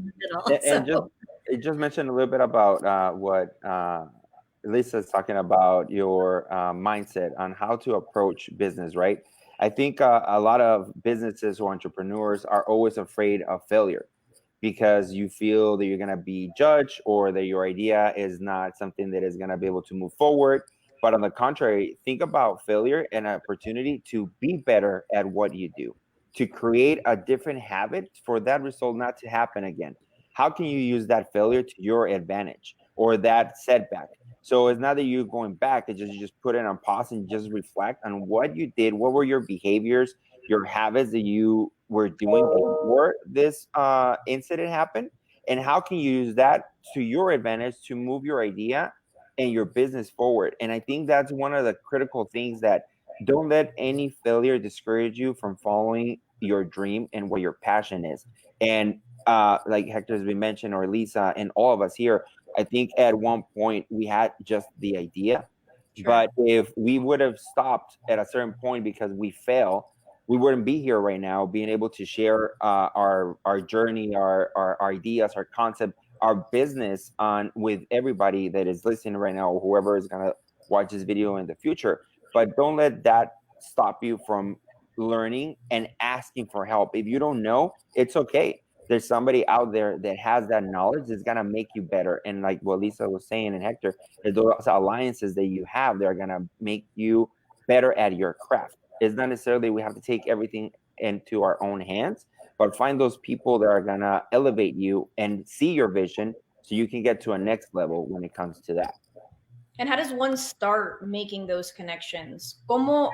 It just mentioned a little bit about what Lisa's talking about, your mindset on how to approach business, right? I think a lot of businesses or entrepreneurs are always afraid of failure because you feel that you're going to be judged or that your idea is not something that is going to be able to move forward. But on the contrary, think about failure and an opportunity to be better at what you do, to create a different habit for that result not to happen again. How can you use that failure to your advantage or that setback? So it's not that you're going back, it's just you just put it on pause and just reflect on what you did, what were your behaviors, your habits that you were doing before this incident happened, and how can you use that to your advantage to move your idea and your business forward. And I think that's one of the critical things, that don't let any failure discourage you from following your dream and what your passion is. And like Hector has been mentioned, or Lisa, and all of us here, I think at one point we had just the idea, but if we would have stopped at a certain point because we fail, we wouldn't be here right now, being able to share our journey, our ideas, our concept, our business with everybody that is listening right now, or whoever is going to watch this video in the future. But don't let that stop you from learning and asking for help. If you don't know, it's okay. There's somebody out there that has that knowledge that's going to make you better. And like what Lisa was saying, and Hector, those alliances that you have, they're going to make you better at your craft. It's not necessarily we have to take everything into our own hands, but find those people that are gonna elevate you and see your vision so you can get to a next level when it comes to that. And how does one start making those connections? ¿Cómo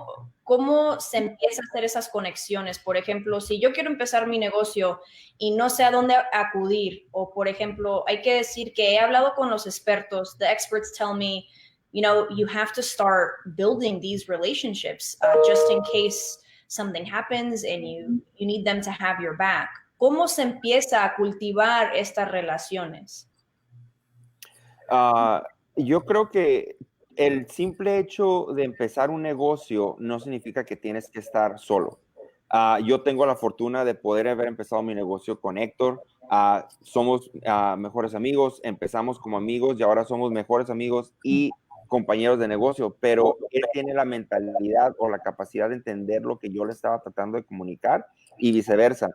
se empieza a hacer esas conexiones? Por ejemplo, si yo quiero empezar mi negocio y no sé a dónde acudir, o por ejemplo, hay que decir que he hablado con los expertos, the experts tell me, you know, you have to start building these relationships just in case something happens and you need them to have your back. ¿Cómo se empieza a cultivar estas relaciones? Yo creo que el simple hecho de empezar un negocio no significa que tienes que estar solo. Yo tengo la fortuna de poder haber empezado mi negocio con Héctor. Somos mejores amigos, empezamos como amigos y ahora somos mejores amigos y compañeros de negocio, pero él tiene la mentalidad o la capacidad de entender lo que yo le estaba tratando de comunicar y viceversa.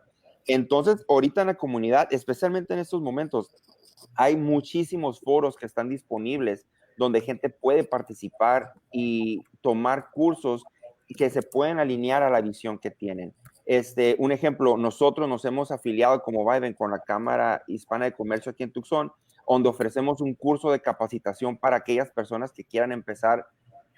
Entonces, ahorita en la comunidad, especialmente en estos momentos, hay muchísimos foros que están disponibles donde gente puede participar y tomar cursos que se pueden alinear a la visión que tienen. Un ejemplo, nosotros nos hemos afiliado como Viben con la Cámara Hispana de Comercio aquí en Tucson, donde ofrecemos un curso de capacitación para aquellas personas que quieran empezar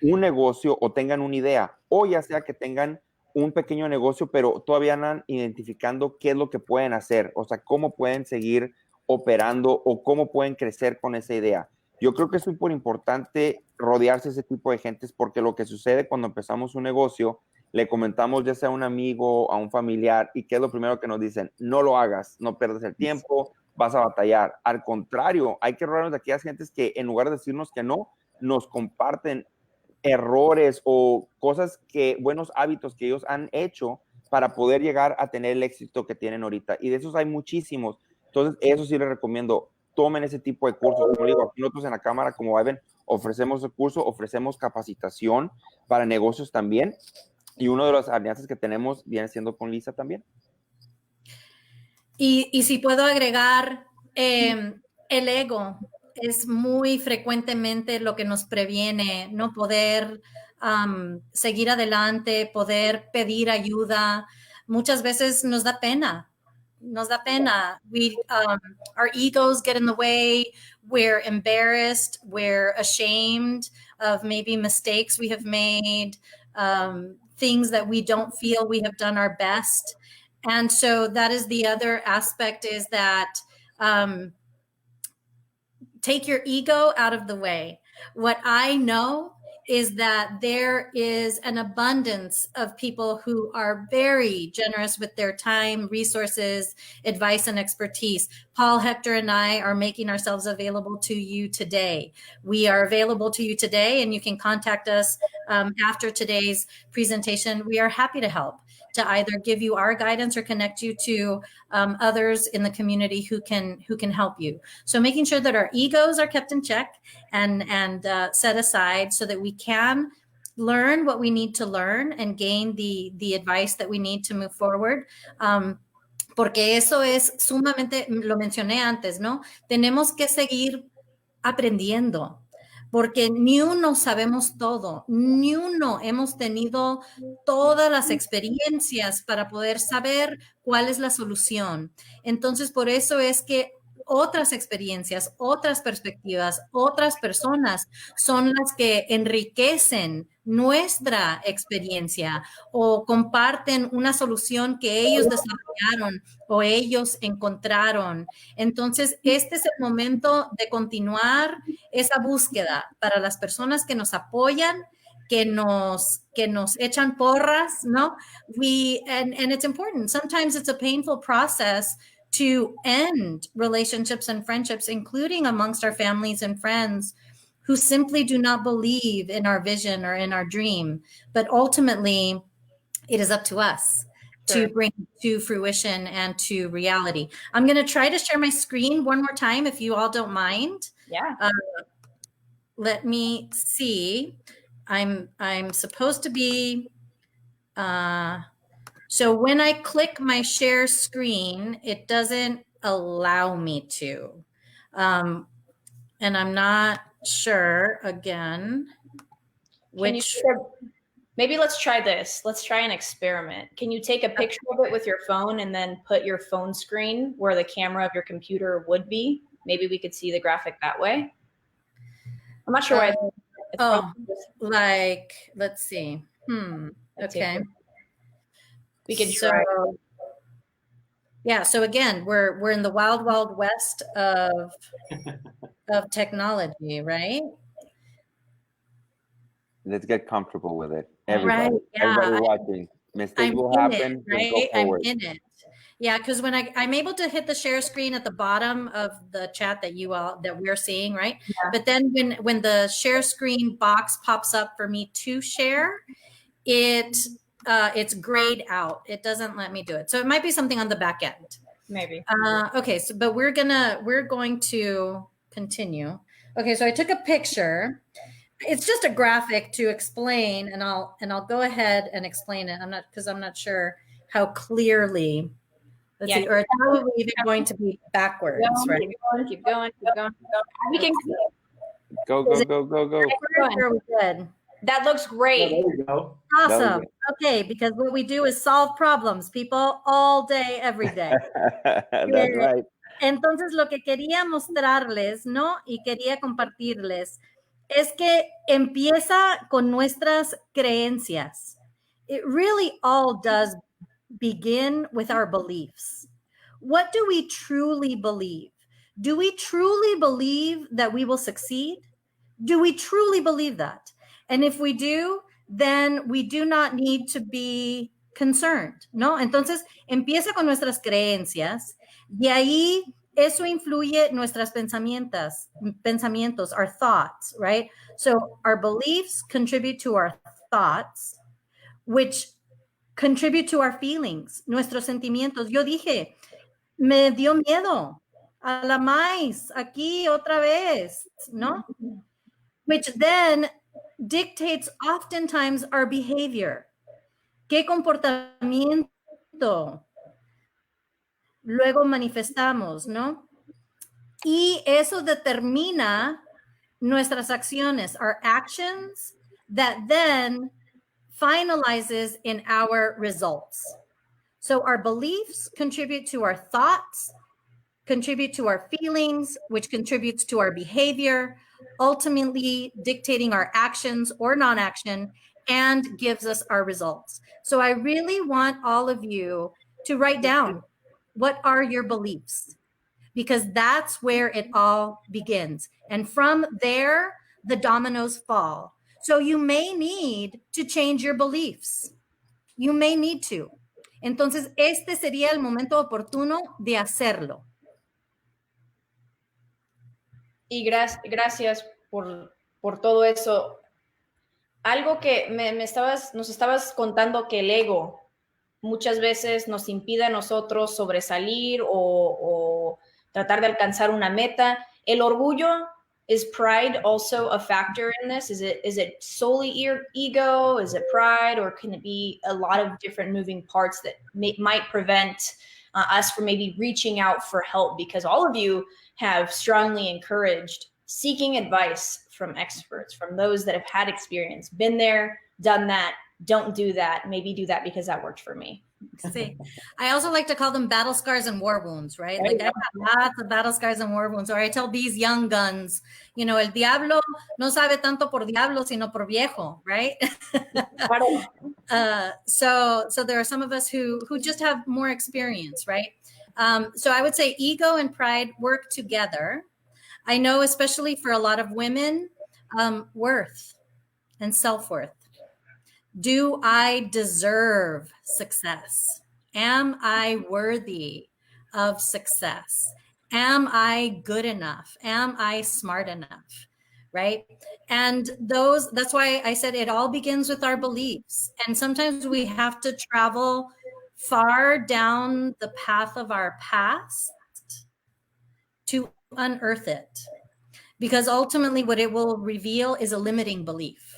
un negocio o tengan una idea, o ya sea que tengan un pequeño negocio, pero todavía andan identificando qué es lo que pueden hacer, o sea, cómo pueden seguir operando o cómo pueden crecer con esa idea. Yo creo que es súper importante rodearse de ese tipo de gentes porque lo que sucede cuando empezamos un negocio, le comentamos ya sea a un amigo, a un familiar, y ¿qué es lo primero que nos dicen? No lo hagas, no pierdas el tiempo, vas a batallar. Al contrario, hay que rodearnos de aquellas gentes que en lugar de decirnos que no, nos comparten errores o cosas buenos hábitos que ellos han hecho para poder llegar a tener el éxito que tienen ahorita. Y de esos hay muchísimos. Entonces, eso sí les recomiendo, tomen ese tipo de cursos. Como digo, aquí nosotros en la Cámara, como Viben, ofrecemos el curso, ofrecemos capacitación para negocios también. Y una de las alianzas que tenemos viene siendo con Lisa también. Y si puedo agregar, el ego es muy frecuentemente lo que nos previene, no poder seguir adelante, poder pedir ayuda. Muchas veces nos da pena. Our egos get in the way. We're embarrassed. We're ashamed of maybe mistakes we have made, things that we don't feel we have done our best. And so that is the other aspect, is that take your ego out of the way. What I know is that there is an abundance of people who are very generous with their time, resources, advice, and expertise. Paul, Hector, and I are making ourselves available to you today. We are available to you today, and you can contact us after today's presentation. We are happy to help, to either give you our guidance or connect you to others in the community who can help you. So making sure that our egos are kept in check and set aside so that we can learn what we need to learn and gain the advice that we need to move forward. Porque eso es sumamente, lo mencioné antes, ¿no? Tenemos que seguir aprendiendo. Porque ni uno sabemos todo, ni uno hemos tenido todas las experiencias para poder saber cuál es la solución. Entonces, por eso es que otras experiencias, otras perspectivas, otras personas son las que enriquecen nuestra experiencia o comparten una solución que ellos desarrollaron o ellos encontraron. Entonces, este es el momento de continuar esa búsqueda para las personas que nos apoyan, que nos echan porras, ¿no? And it's important. Sometimes it's a painful process to end relationships and friendships, including amongst our families and friends who simply do not believe in our vision or in our dream. But ultimately, it is up to us to bring to fruition and to reality. I'm going to try to share my screen one more time, if you all don't mind. Yeah. Let me see. I'm supposed to be, so when I click my share screen, it doesn't allow me to. And I'm not sure, again, Can you share Maybe let's try this. Let's try an experiment. Can you take a picture of it with your phone and then put your phone screen where the camera of your computer would be? Maybe we could see the graphic that way. I'm not sure why. It's Oh, probably just- like, let's see. Let's see. Okay. We could So, try. yeah. So again, we're in the wild, wild west of technology, right? Let's get comfortable with it. Right, Everybody, yeah. everybody watching. Mistakes I'm will in happen. it, Just go right? I'm forward. in it. Yeah, because when I'm able to hit the share screen at the bottom of the chat that we're seeing, right? Yeah. But then when the share screen box pops up for me to share, it's grayed out. It doesn't let me do it. So it might be something on the back end. Maybe. Okay, so but we're going to continue. Okay, so I took a picture. It's just a graphic to explain, and I'll go ahead and explain it. I'm not sure how clearly. Let's see, or it's probably even going to be backwards, right? Keep going. We can. Go. Are we good? That looks Oh, great. there we go. Awesome. Okay, because what we do is solve problems, people, all day, every day. That's right. Entonces, lo que quería mostrarles, ¿no? Y quería compartirles es que empieza con nuestras creencias. It really all does begin with our beliefs. What do we truly believe? Do we truly believe that we will succeed? Do we truly believe that? And if we do, then we do not need to be concerned, ¿no? Entonces, empieza con nuestras creencias. De ahí, eso influye nuestros pensamientos, our thoughts, right? So our beliefs contribute to our thoughts, which contribute to our feelings, nuestros sentimientos. Yo dije, me dio miedo a la maíz, aquí otra vez, ¿no? Which then dictates oftentimes our behavior. ¿Qué comportamiento luego manifestamos, no? Y eso determina nuestras acciones, our actions, that then finalizes in our results. So our beliefs contribute to our thoughts, contribute to our feelings, which contributes to our behavior, ultimately dictating our actions or non-action, and gives us our results. So I really want all of you to write down, what are your beliefs? Because that's where it all begins. And from there, the dominoes fall. So you may need to change your beliefs. You may need to. Entonces, este sería el momento oportuno de hacerlo. Y gracias por todo eso. Algo que nos estabas contando, que el ego muchas veces nos impide a nosotros sobresalir o tratar de alcanzar una meta. El orgullo, is pride also a factor in this? Is it solely ego? Is it pride? Or can it be a lot of different moving parts that might prevent us from maybe reaching out for help? Because all of you have strongly encouraged seeking advice from experts, from those that have had experience, been there, done that. Don't do that. Maybe do that because that worked for me. See, I also like to call them battle scars and war wounds, right? Like I've got lots of battle scars and war wounds. Or I tell these young guns, you know, el diablo no sabe tanto por diablo, sino por viejo, right? So there are some of us who just have more experience, right? So I would say ego and pride work together. I know, especially for a lot of women, worth and self-worth. Do I deserve success? Am I worthy of success? Am I good enough? Am I smart enough? Right? And that's why I said it all begins with our beliefs. And sometimes we have to travel far down the path of our past to unearth it. Because ultimately what it will reveal is a limiting belief.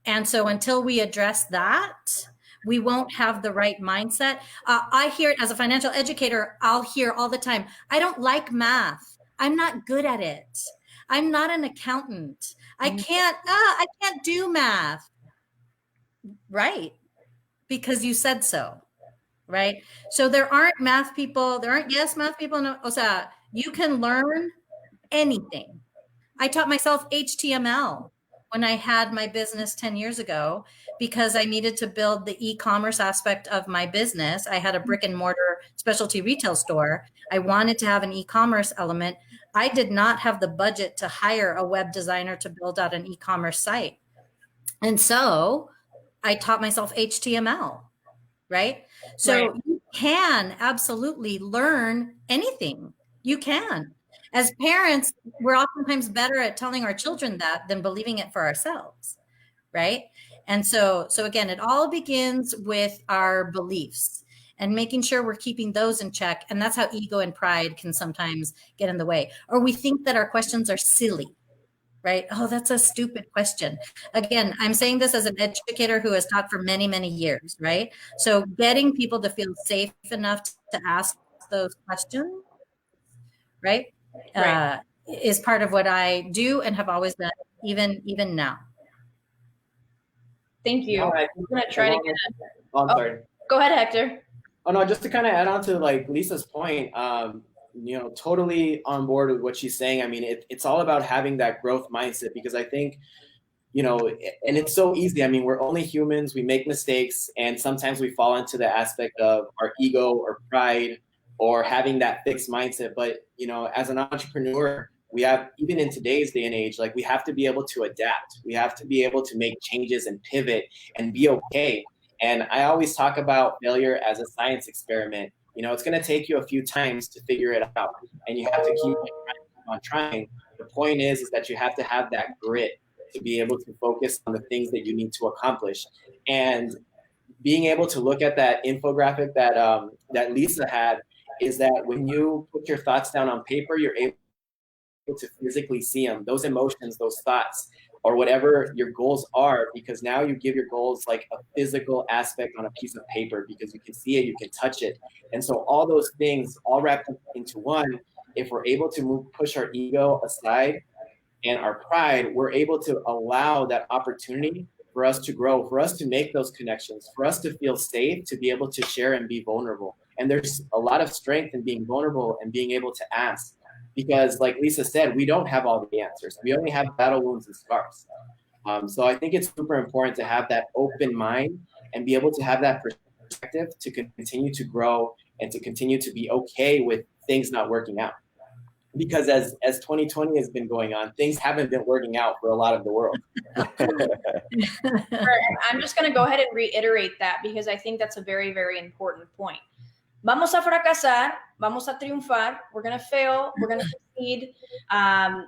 And so until we address that, we won't have the right mindset. I hear it as a financial educator, I'll hear all the time, I don't like math. I'm not good at it. I'm not an accountant. I can't do math. right, because you said so, right? So there aren't math people, there aren't yes math people, no, o sea, you can learn anything. I taught myself HTML when I had my business 10 years ago because I needed to build the e-commerce aspect of my business. I had a brick and mortar specialty retail store. I wanted to have an e-commerce element. I did not have the budget to hire a web designer to build out an e-commerce site. And so I taught myself HTML, right? So Right. you can absolutely learn anything. You can. As parents, we're oftentimes better at telling our children that than believing it for ourselves, right? And so again, it all begins with our beliefs and making sure we're keeping those in check. And that's how ego and pride can sometimes get in the way. Or we think that our questions are silly, right? Oh, that's a stupid question. Again, I'm saying this as an educator who has taught for many, many years, right? So getting people to feel safe enough to ask those questions, right? Right. Is part of what I do and have always done, even now. Thank you. No, I I'm think gonna try to get I'm Oh. sorry. Go ahead, Hector. Oh no, just to kind of add on to like Lisa's point, totally on board with what she's saying. I mean, it's all about having that growth mindset because I think, and it's so easy. I mean, we're only humans, we make mistakes, and sometimes we fall into the aspect of our ego or pride or having that fixed mindset. But, as an entrepreneur, we have, even in today's day and age, like we have to be able to adapt. We have to be able to make changes and pivot and be okay. And I always talk about failure as a science experiment. It's going to take you a few times to figure it out, and you have to keep on trying. The point is that you have to have that grit to be able to focus on the things that you need to accomplish. And being able to look at that infographic that Lisa had is that when you put your thoughts down on paper, you're able to physically see them, those emotions, those thoughts, or whatever your goals are, because now you give your goals like a physical aspect on a piece of paper because you can see it, you can touch it. And so all those things all wrapped into one, if we're able to push our ego aside and our pride, we're able to allow that opportunity for us to grow, for us to make those connections, for us to feel safe, to be able to share and be vulnerable. And there's a lot of strength in being vulnerable and being able to ask. Because like Lisa said, we don't have all the answers. We only have battle wounds and scars. So I think it's super important to have that open mind and be able to have that perspective to continue to grow and to continue to be okay with things not working out. Because as 2020 has been going on, things haven't been working out for a lot of the world. I'm just going to go ahead and reiterate that because I think that's a very, very important point. Vamos a fracasar, vamos a triunfar, we're going to fail, we're going to succeed.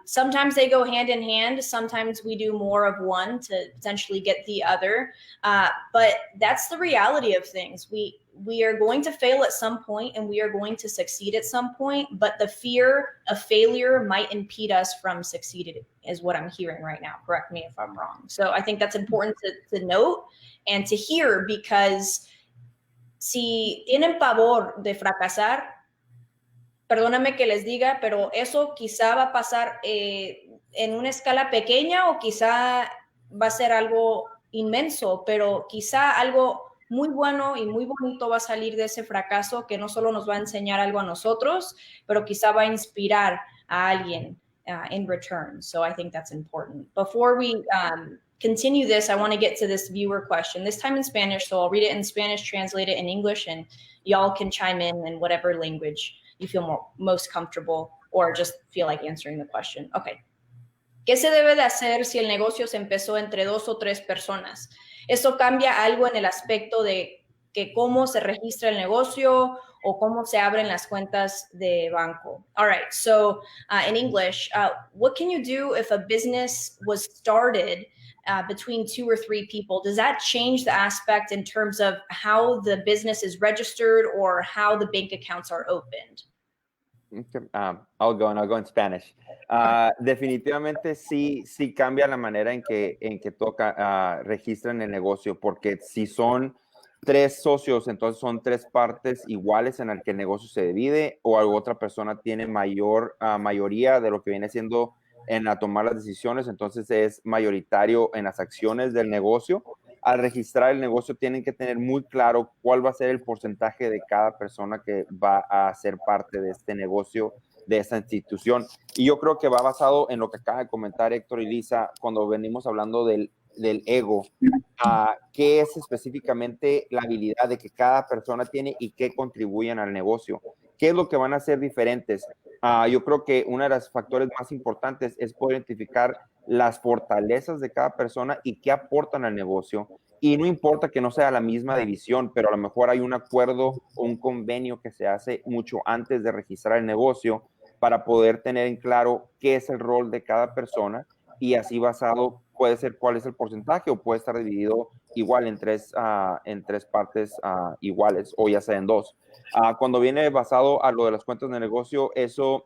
Sometimes they go hand in hand. Sometimes we do more of one to potentially get the other. But that's the reality of things. We are going to fail at some point and we are going to succeed at some point, but the fear of failure might impede us from succeeding is what I'm hearing right now. Correct me if I'm wrong. So I think that's important to note and to hear, because si tienen pavor de fracasar, perdóname que les diga, pero eso quizá va a pasar en una escala pequeña o quizá va a ser algo inmenso, pero quizá algo muy bueno y muy bonito va a salir de ese fracaso que no solo nos va a enseñar algo a nosotros, pero quizá va a inspirar a alguien in return. So I think that's important. Before we continue this, I want to get to this viewer question, this time in Spanish. So I'll read it in Spanish, translate it in English, and y'all can chime in whatever language you feel most comfortable or just feel like answering the question. Okay. ¿Qué se debe de hacer si el negocio se empezó entre 2 o 3 personas? ¿Eso cambia algo en el aspecto de que cómo se registra el negocio o cómo se abren las cuentas de banco? All right, so in English, what can you do if a business was started between 2 or 3 people? Does that change the aspect in terms of how the business is registered or how the bank accounts are opened? Okay. I'll go in Spanish. Definitivamente sí cambia la manera en que registran el negocio, porque si son 3 socios, entonces son 3 partes iguales en el que el negocio se divide, o otra persona tiene mayoría de lo que viene siendo en tomar las decisiones, entonces es mayoritario en las acciones del negocio. al registrar el negocio tienen que tener muy claro cuál va a ser el porcentaje de cada persona que va a ser parte de este negocio, de esta institución. Y yo creo que va basado en lo que acaba de comentar Héctor y Lisa cuando venimos hablando del ego, qué es específicamente la habilidad de que cada persona tiene y qué contribuyen al negocio. ¿Qué es lo que van a ser diferentes? Yo creo que uno de los factores más importantes es poder identificar las fortalezas de cada persona y qué aportan al negocio. Y no importa que no sea la misma división, pero a lo mejor hay un acuerdo o un convenio que se hace mucho antes de registrar el negocio para poder tener en claro qué es el rol de cada persona y así basado puede ser cuál es el porcentaje o puede estar dividido igual en tres partes iguales o ya sea en dos. Cuando viene basado a lo de las cuentas de negocio, eso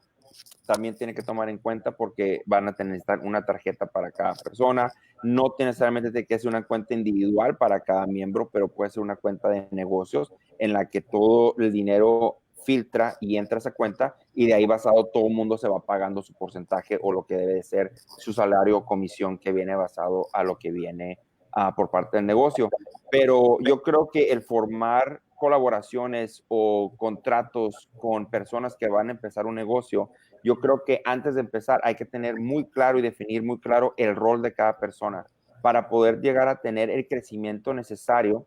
también tiene que tomar en cuenta porque van a necesitar una tarjeta para cada persona. No necesariamente tiene que ser una cuenta individual para cada miembro, pero puede ser una cuenta de negocios en la que todo el dinero filtra y entra a esa cuenta y de ahí basado todo el mundo se va pagando su porcentaje o lo que debe de ser su salario o comisión que viene basado a lo que viene por parte del negocio. Pero yo creo que el formar colaboraciones o contratos con personas que van a empezar un negocio, yo creo que antes de empezar hay que tener muy claro y definir muy claro el rol de cada persona para poder llegar a tener el crecimiento necesario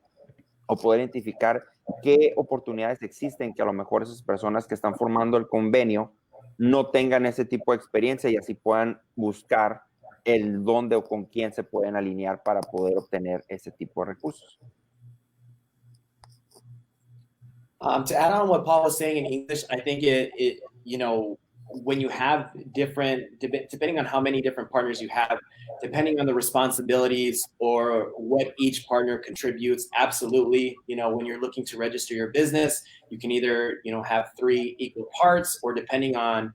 o poder identificar qué oportunidades existen que a lo mejor esas personas que están formando el convenio no tengan ese tipo de experiencia y así puedan buscar el dónde o con quién se pueden alinear para poder obtener ese tipo de recursos. To add on what Paul was saying in English, I think it you know, when you have different, depending on how many different partners you have, depending on the responsibilities or what each partner contributes, absolutely, you know, when you're looking to register your business, you can either, you know, have 3 equal parts, or depending on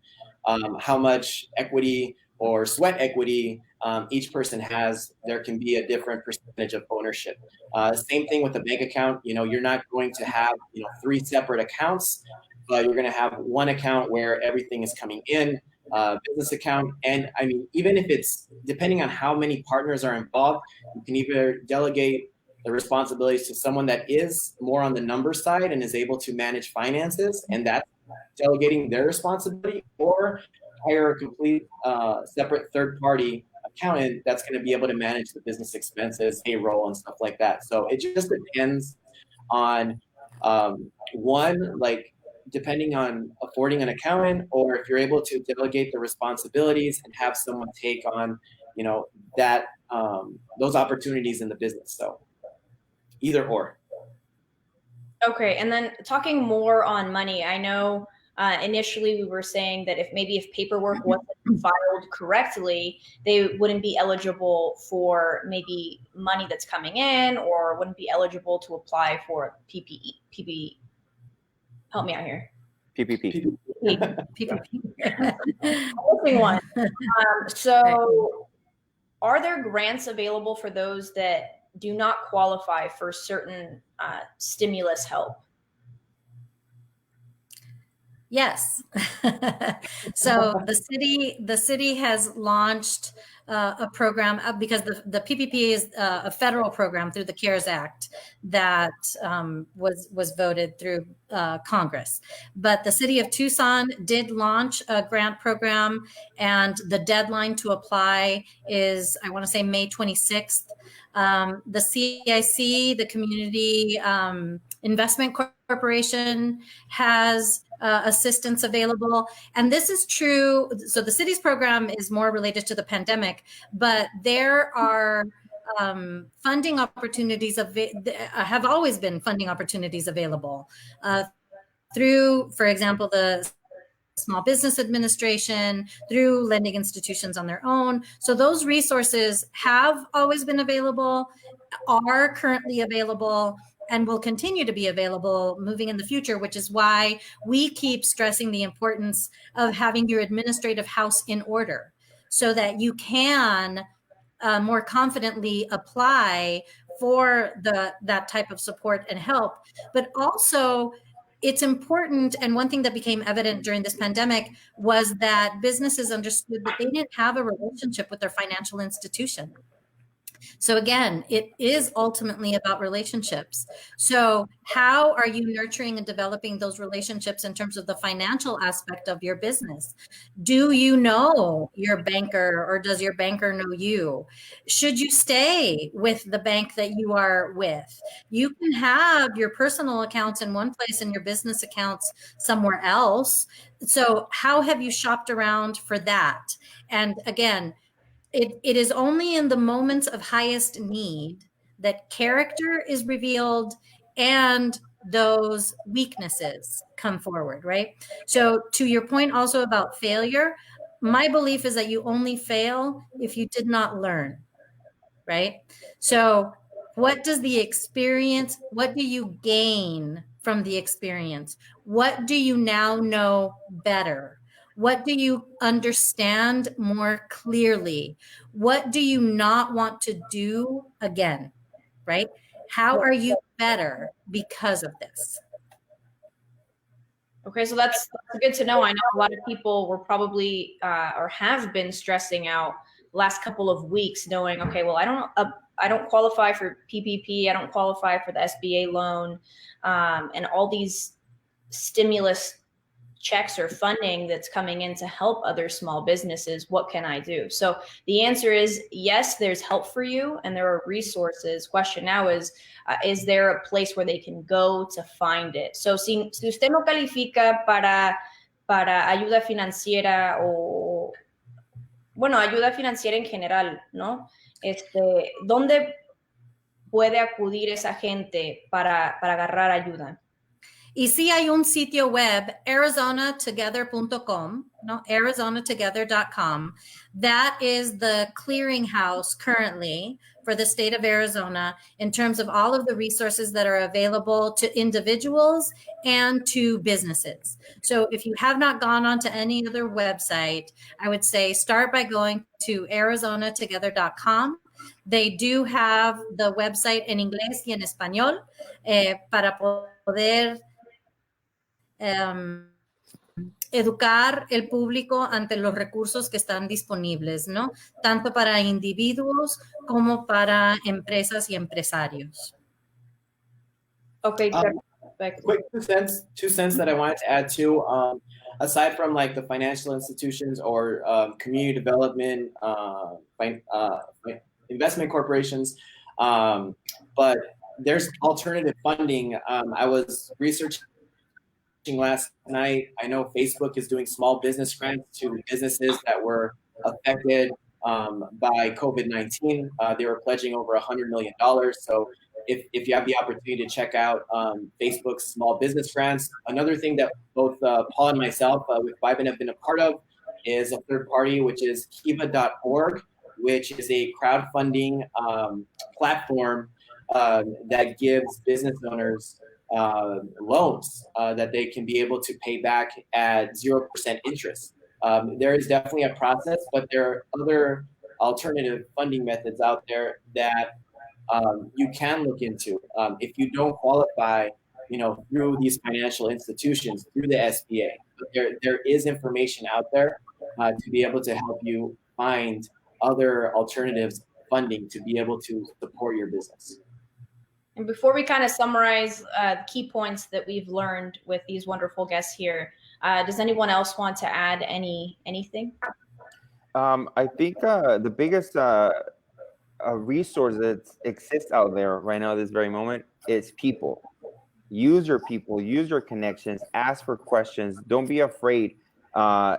how much equity or sweat equity each person has, there can be a different percentage of ownership. Same thing with a bank account. You know, you're not going to have, you know, 3 separate accounts, but you're going to have one account where everything is coming in, business account. And I mean, even if it's depending on how many partners are involved, you can either delegate the responsibilities to someone that is more on the number side and is able to manage finances, and that's delegating their responsibility, or hire a complete separate third party accountant that's going to be able to manage the business expenses, payroll, and stuff like that. So it just depends on one, like depending on affording an accountant, or if you're able to delegate the responsibilities and have someone take on, you know, that those opportunities in the business. So either or. Okay, and then talking more on money, I know initially we were saying that if paperwork wasn't filed correctly, they wouldn't be eligible for maybe money that's coming in, or wouldn't be eligible to apply for PPP. Help me out here. PPP. Missing one. So are there grants available for those that do not qualify for certain stimulus help? Yes. So the city has launched a program because the PPP is a federal program through the CARES Act that was voted through Congress. But the city of Tucson did launch a grant program, and the deadline to apply is, I want to say, May 26th. The CIC, the Community Investment Corporation, has assistance available. And this is true. So the city's program is more related to the pandemic, but there are funding opportunities have always been funding opportunities available through, for example, the Small Business Administration, through lending institutions on their own. So those resources have always been available, are currently available, and will continue to be available moving in the future, which is why we keep stressing the importance of having your administrative house in order so that you can more confidently apply for that type of support and help. But also, it's important, and one thing that became evident during this pandemic was that businesses understood that they didn't have a relationship with their financial institution. So again, it is ultimately about relationships. So how are you nurturing and developing those relationships in terms of the financial aspect of your business? Do you know your banker, or does your banker know you? Should you stay with the bank that you are with? You can have your personal accounts in one place and your business accounts somewhere else. So how have you shopped around for that? And again, it is only in the moments of highest need that character is revealed and those weaknesses come forward, right? So to your point also about failure, my belief is that you only fail if you did not learn, right? So what does the experience, what do you gain from the experience? What do you now know better? What do you understand more clearly? What do you not want to do again, right? How are you better because of this? Okay, so that's good to know. I know a lot of people were probably or have been stressing out the last couple of weeks, knowing, okay, well, I don't qualify for PPP, I don't qualify for the SBA loan, and all these stimulus checks or funding that's coming in to help other small businesses. What can I do? So the answer is yes, there's help for you and there are resources. Question now is there a place where they can go to find it? So si usted no califica para ayuda financiera o, bueno, ayuda financiera en general, ¿no? ¿Dónde puede acudir esa gente para agarrar ayuda? Y sí hay un sitio web, arizonatogether.com, no, arizonatogether.com. That is the clearinghouse currently for the state of Arizona in terms of all of the resources that are available to individuals and to businesses. So if you have not gone onto any other website, I would say start by going to arizonatogether.com. They do have the website en inglés y en español para poder educar el público ante los recursos que están disponibles, ¿no? Tanto para individuos como para empresas y empresarios. Okay, quick two cents that I wanted to add too. Aside from like the financial institutions or community development, investment corporations, but there's alternative funding. I was researching last night. I know Facebook is doing small business grants to businesses that were affected by COVID-19. They were pledging over $100 million. So if you have the opportunity to check out Facebook's small business grants. Another thing that both Paul and myself with Vibin have been a part of is a third party, which is kiva.org, which is a crowdfunding platform that gives business owners loans that they can be able to pay back at 0% interest. There is definitely a process, but there are other alternative funding methods out there that you can look into. If you don't qualify, through these financial institutions, through the SBA, there is information out there to be able to help you find other alternatives funding to be able to support your business. And before we kind of summarize the key points that we've learned with these wonderful guests here, does anyone else want to add anything? I think the biggest resource that exists out there right now, this very moment, is people. Use your people, use your connections, ask for questions. Don't be afraid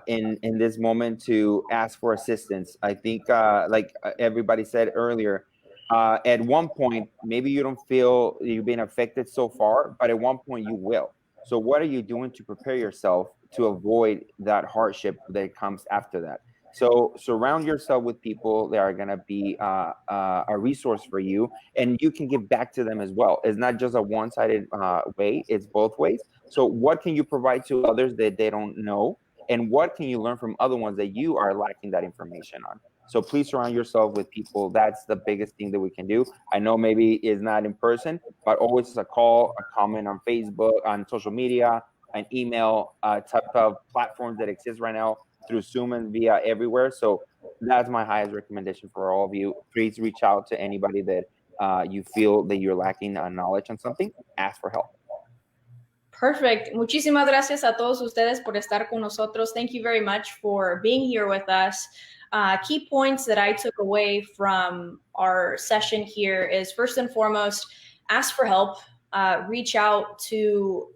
in this moment to ask for assistance. I think, like everybody said earlier, at one point, maybe you don't feel you've been affected so far, but at one point you will. So what are you doing to prepare yourself to avoid that hardship that comes after that? So surround yourself with people that are going to be a resource for you, and you can give back to them as well. It's not just a one-sided way, it's both ways. So what can you provide to others that they don't know? And what can you learn from other ones that you are lacking that information on? So please surround yourself with people. That's the biggest thing that we can do. I know maybe it's not in person, but always a call, a comment on Facebook, on social media, an email type of platforms that exist right now through Zoom and via everywhere. So that's my highest recommendation for all of you. Please reach out to anybody that you feel that you're lacking knowledge on something. Ask for help. Perfect. Muchísimas gracias a todos ustedes por estar con nosotros. Thank you very much for being here with us. Key points that I took away from our session here is, first and foremost, ask for help. Reach out to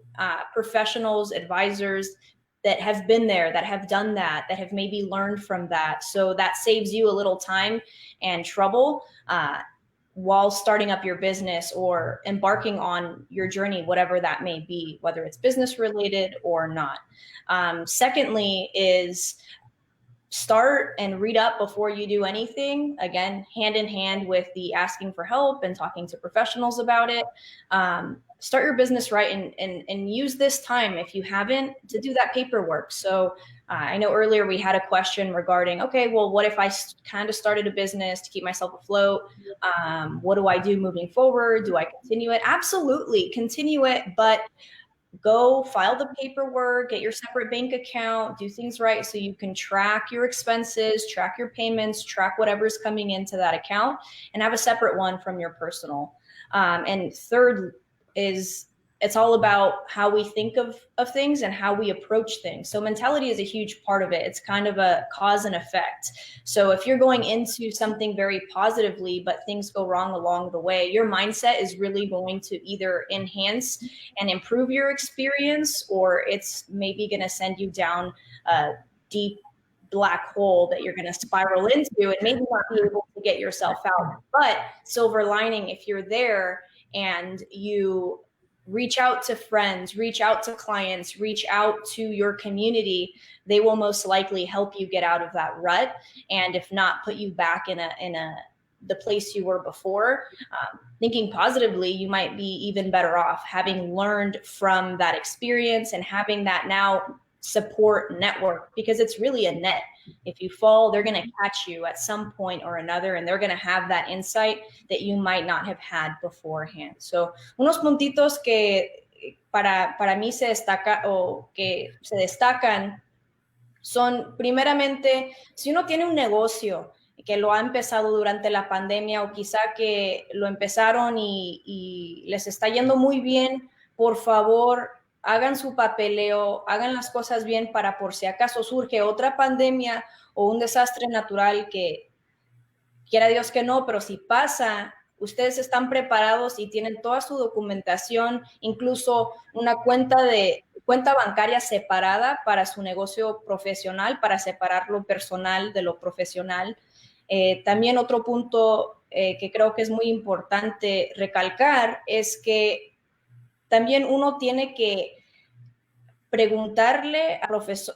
professionals, advisors that have been there, that have done that have maybe learned from that. So that saves you a little time and trouble while starting up your business or embarking on your journey, whatever that may be, whether it's business related or not. Secondly is start and read up before you do anything. Again, hand in hand with the asking for help and talking to professionals about it. Start your business right and use this time, if you haven't, to do that paperwork. So I know earlier we had a question regarding, okay, well, what if I kind of started a business to keep myself afloat? What do I do moving forward? Do I continue it? Absolutely, continue it, but go file the paperwork, get your separate bank account, do things right so you can track your expenses, track your payments, track whatever's coming into that account, and have a separate one from your personal. And third is, it's all about how we think of things and how we approach things. So mentality is a huge part of it. It's kind of a cause and effect. So if you're going into something very positively, but things go wrong along the way, your mindset is really going to either enhance and improve your experience, or it's maybe going to send you down a deep black hole that you're going to spiral into and maybe not be able to get yourself out. But silver lining, if you're there and you reach out to friends, reach out to clients, reach out to your community, they will most likely help you get out of that rut, and if not, put you back in the place you were before. Thinking positively, you might be even better off having learned from that experience and having that now support network, because it's really a net. If you fall, they're going to catch you at some point or another, and they're going to have that insight that you might not have had beforehand. So, unos puntitos que para mí se destaca o que se destacan son, primeramente, si uno tiene un negocio que lo ha empezado durante la pandemia, o quizá que lo empezaron y les está yendo muy bien, por favor, hagan su papeleo, hagan las cosas bien para, por si acaso surge otra pandemia o un desastre natural, que quiera Dios que no, pero si pasa, ustedes están preparados y tienen toda su documentación, incluso una cuenta bancaria separada para su negocio profesional, para separar lo personal de lo profesional. También otro punto que creo que es muy importante recalcar es que también uno tiene que preguntarle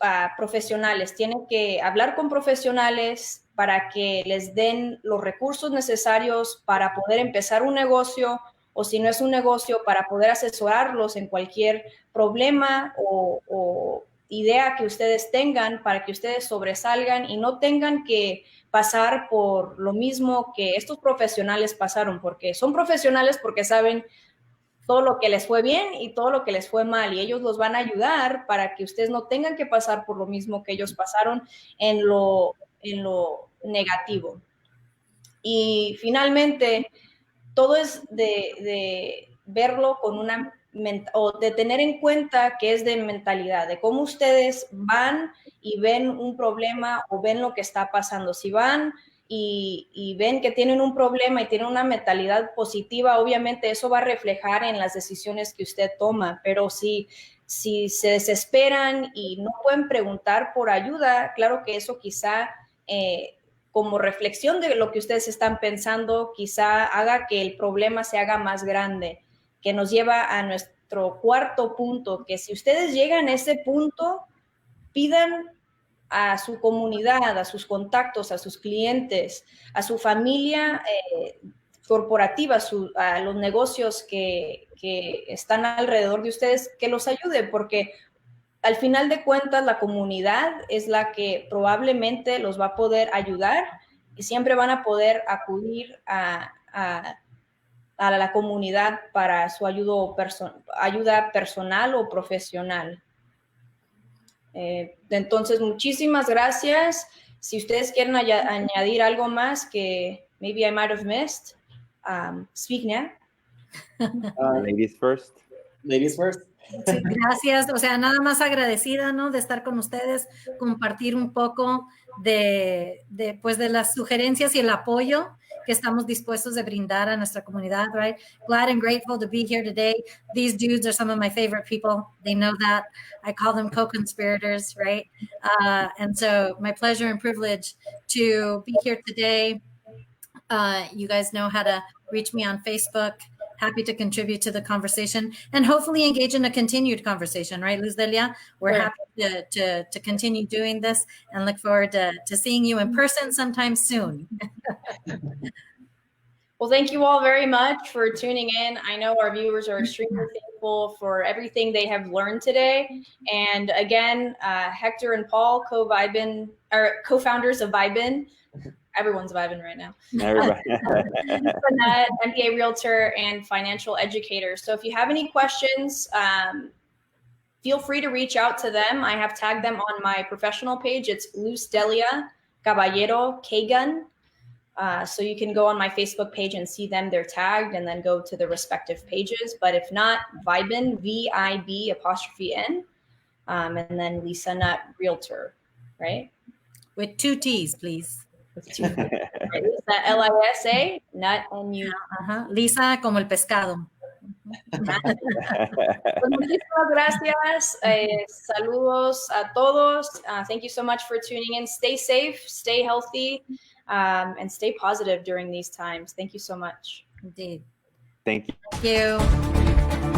a profesionales, tiene que hablar con profesionales para que les den los recursos necesarios para poder empezar un negocio, o si no es un negocio, para poder asesorarlos en cualquier problema o idea que ustedes tengan, para que ustedes sobresalgan y no tengan que pasar por lo mismo que estos profesionales pasaron, porque son profesionales porque saben todo lo que les fue bien y todo lo que les fue mal, y ellos los van a ayudar para que ustedes no tengan que pasar por lo mismo que ellos pasaron en lo negativo. Y finalmente, todo es de verlo con o de tener en cuenta que es de mentalidad, de cómo ustedes van y ven un problema o ven lo que está pasando. Si van y ven que tienen un problema y tienen una mentalidad positiva, obviamente eso va a reflejar en las decisiones que usted toma. Pero si se desesperan y no pueden preguntar por ayuda, claro que eso quizá como reflexión de lo que ustedes están pensando, quizá haga que el problema se haga más grande, que nos lleva a nuestro cuarto punto, que si ustedes llegan a ese punto, pidan a su comunidad, a sus contactos, a sus clientes, a su familia corporativa, a los negocios que están alrededor de ustedes, que los ayuden, porque al final de cuentas la comunidad es la que probablemente los va a poder ayudar, y siempre van a poder acudir a la comunidad para su ayuda personal o profesional. Entonces, muchísimas gracias. Si ustedes quieren añadir algo más que maybe I might have missed, speak now. Ladies first. Ladies first. Sí, gracias, o sea, nada más agradecida, ¿no? De estar con ustedes, compartir un poco pues de las sugerencias y el apoyo que estamos dispuestos a brindar a nuestra comunidad, right? Glad and grateful to be here today. These dudes are some of my favorite people. They know that. I call them co-conspirators, right? And so my pleasure and privilege to be here today. You guys know how to reach me on Facebook. Happy to contribute to the conversation and hopefully engage in a continued conversation, right, Luz Delia? We're Sure. happy to continue doing this and look forward to seeing you in person sometime soon. Well, thank you all very much for tuning in. I know our viewers are extremely thankful for everything they have learned today. And again, Hector and Paul, co-founders of Vibin. Everyone's vibing right now. Everybody. Annette, MBA realtor and financial educator. So if you have any questions, feel free to reach out to them. I have tagged them on my professional page. It's Luz Delia Caballero Kagan. So you can go on my Facebook page and see them. They're tagged and then go to the respective pages. But if not, Vibin, VIB''N, and then Lisa Nut Realtor, right? With 2 T's, please. Right, Lisa, Lisa, Nut, N-U. Lisa como el pescado. Pues muchísimas gracias. Saludos a todos. Thank you so much for tuning in. Stay safe, stay healthy, and stay positive during these times. Thank you so much. Indeed. Thank you. Thank you.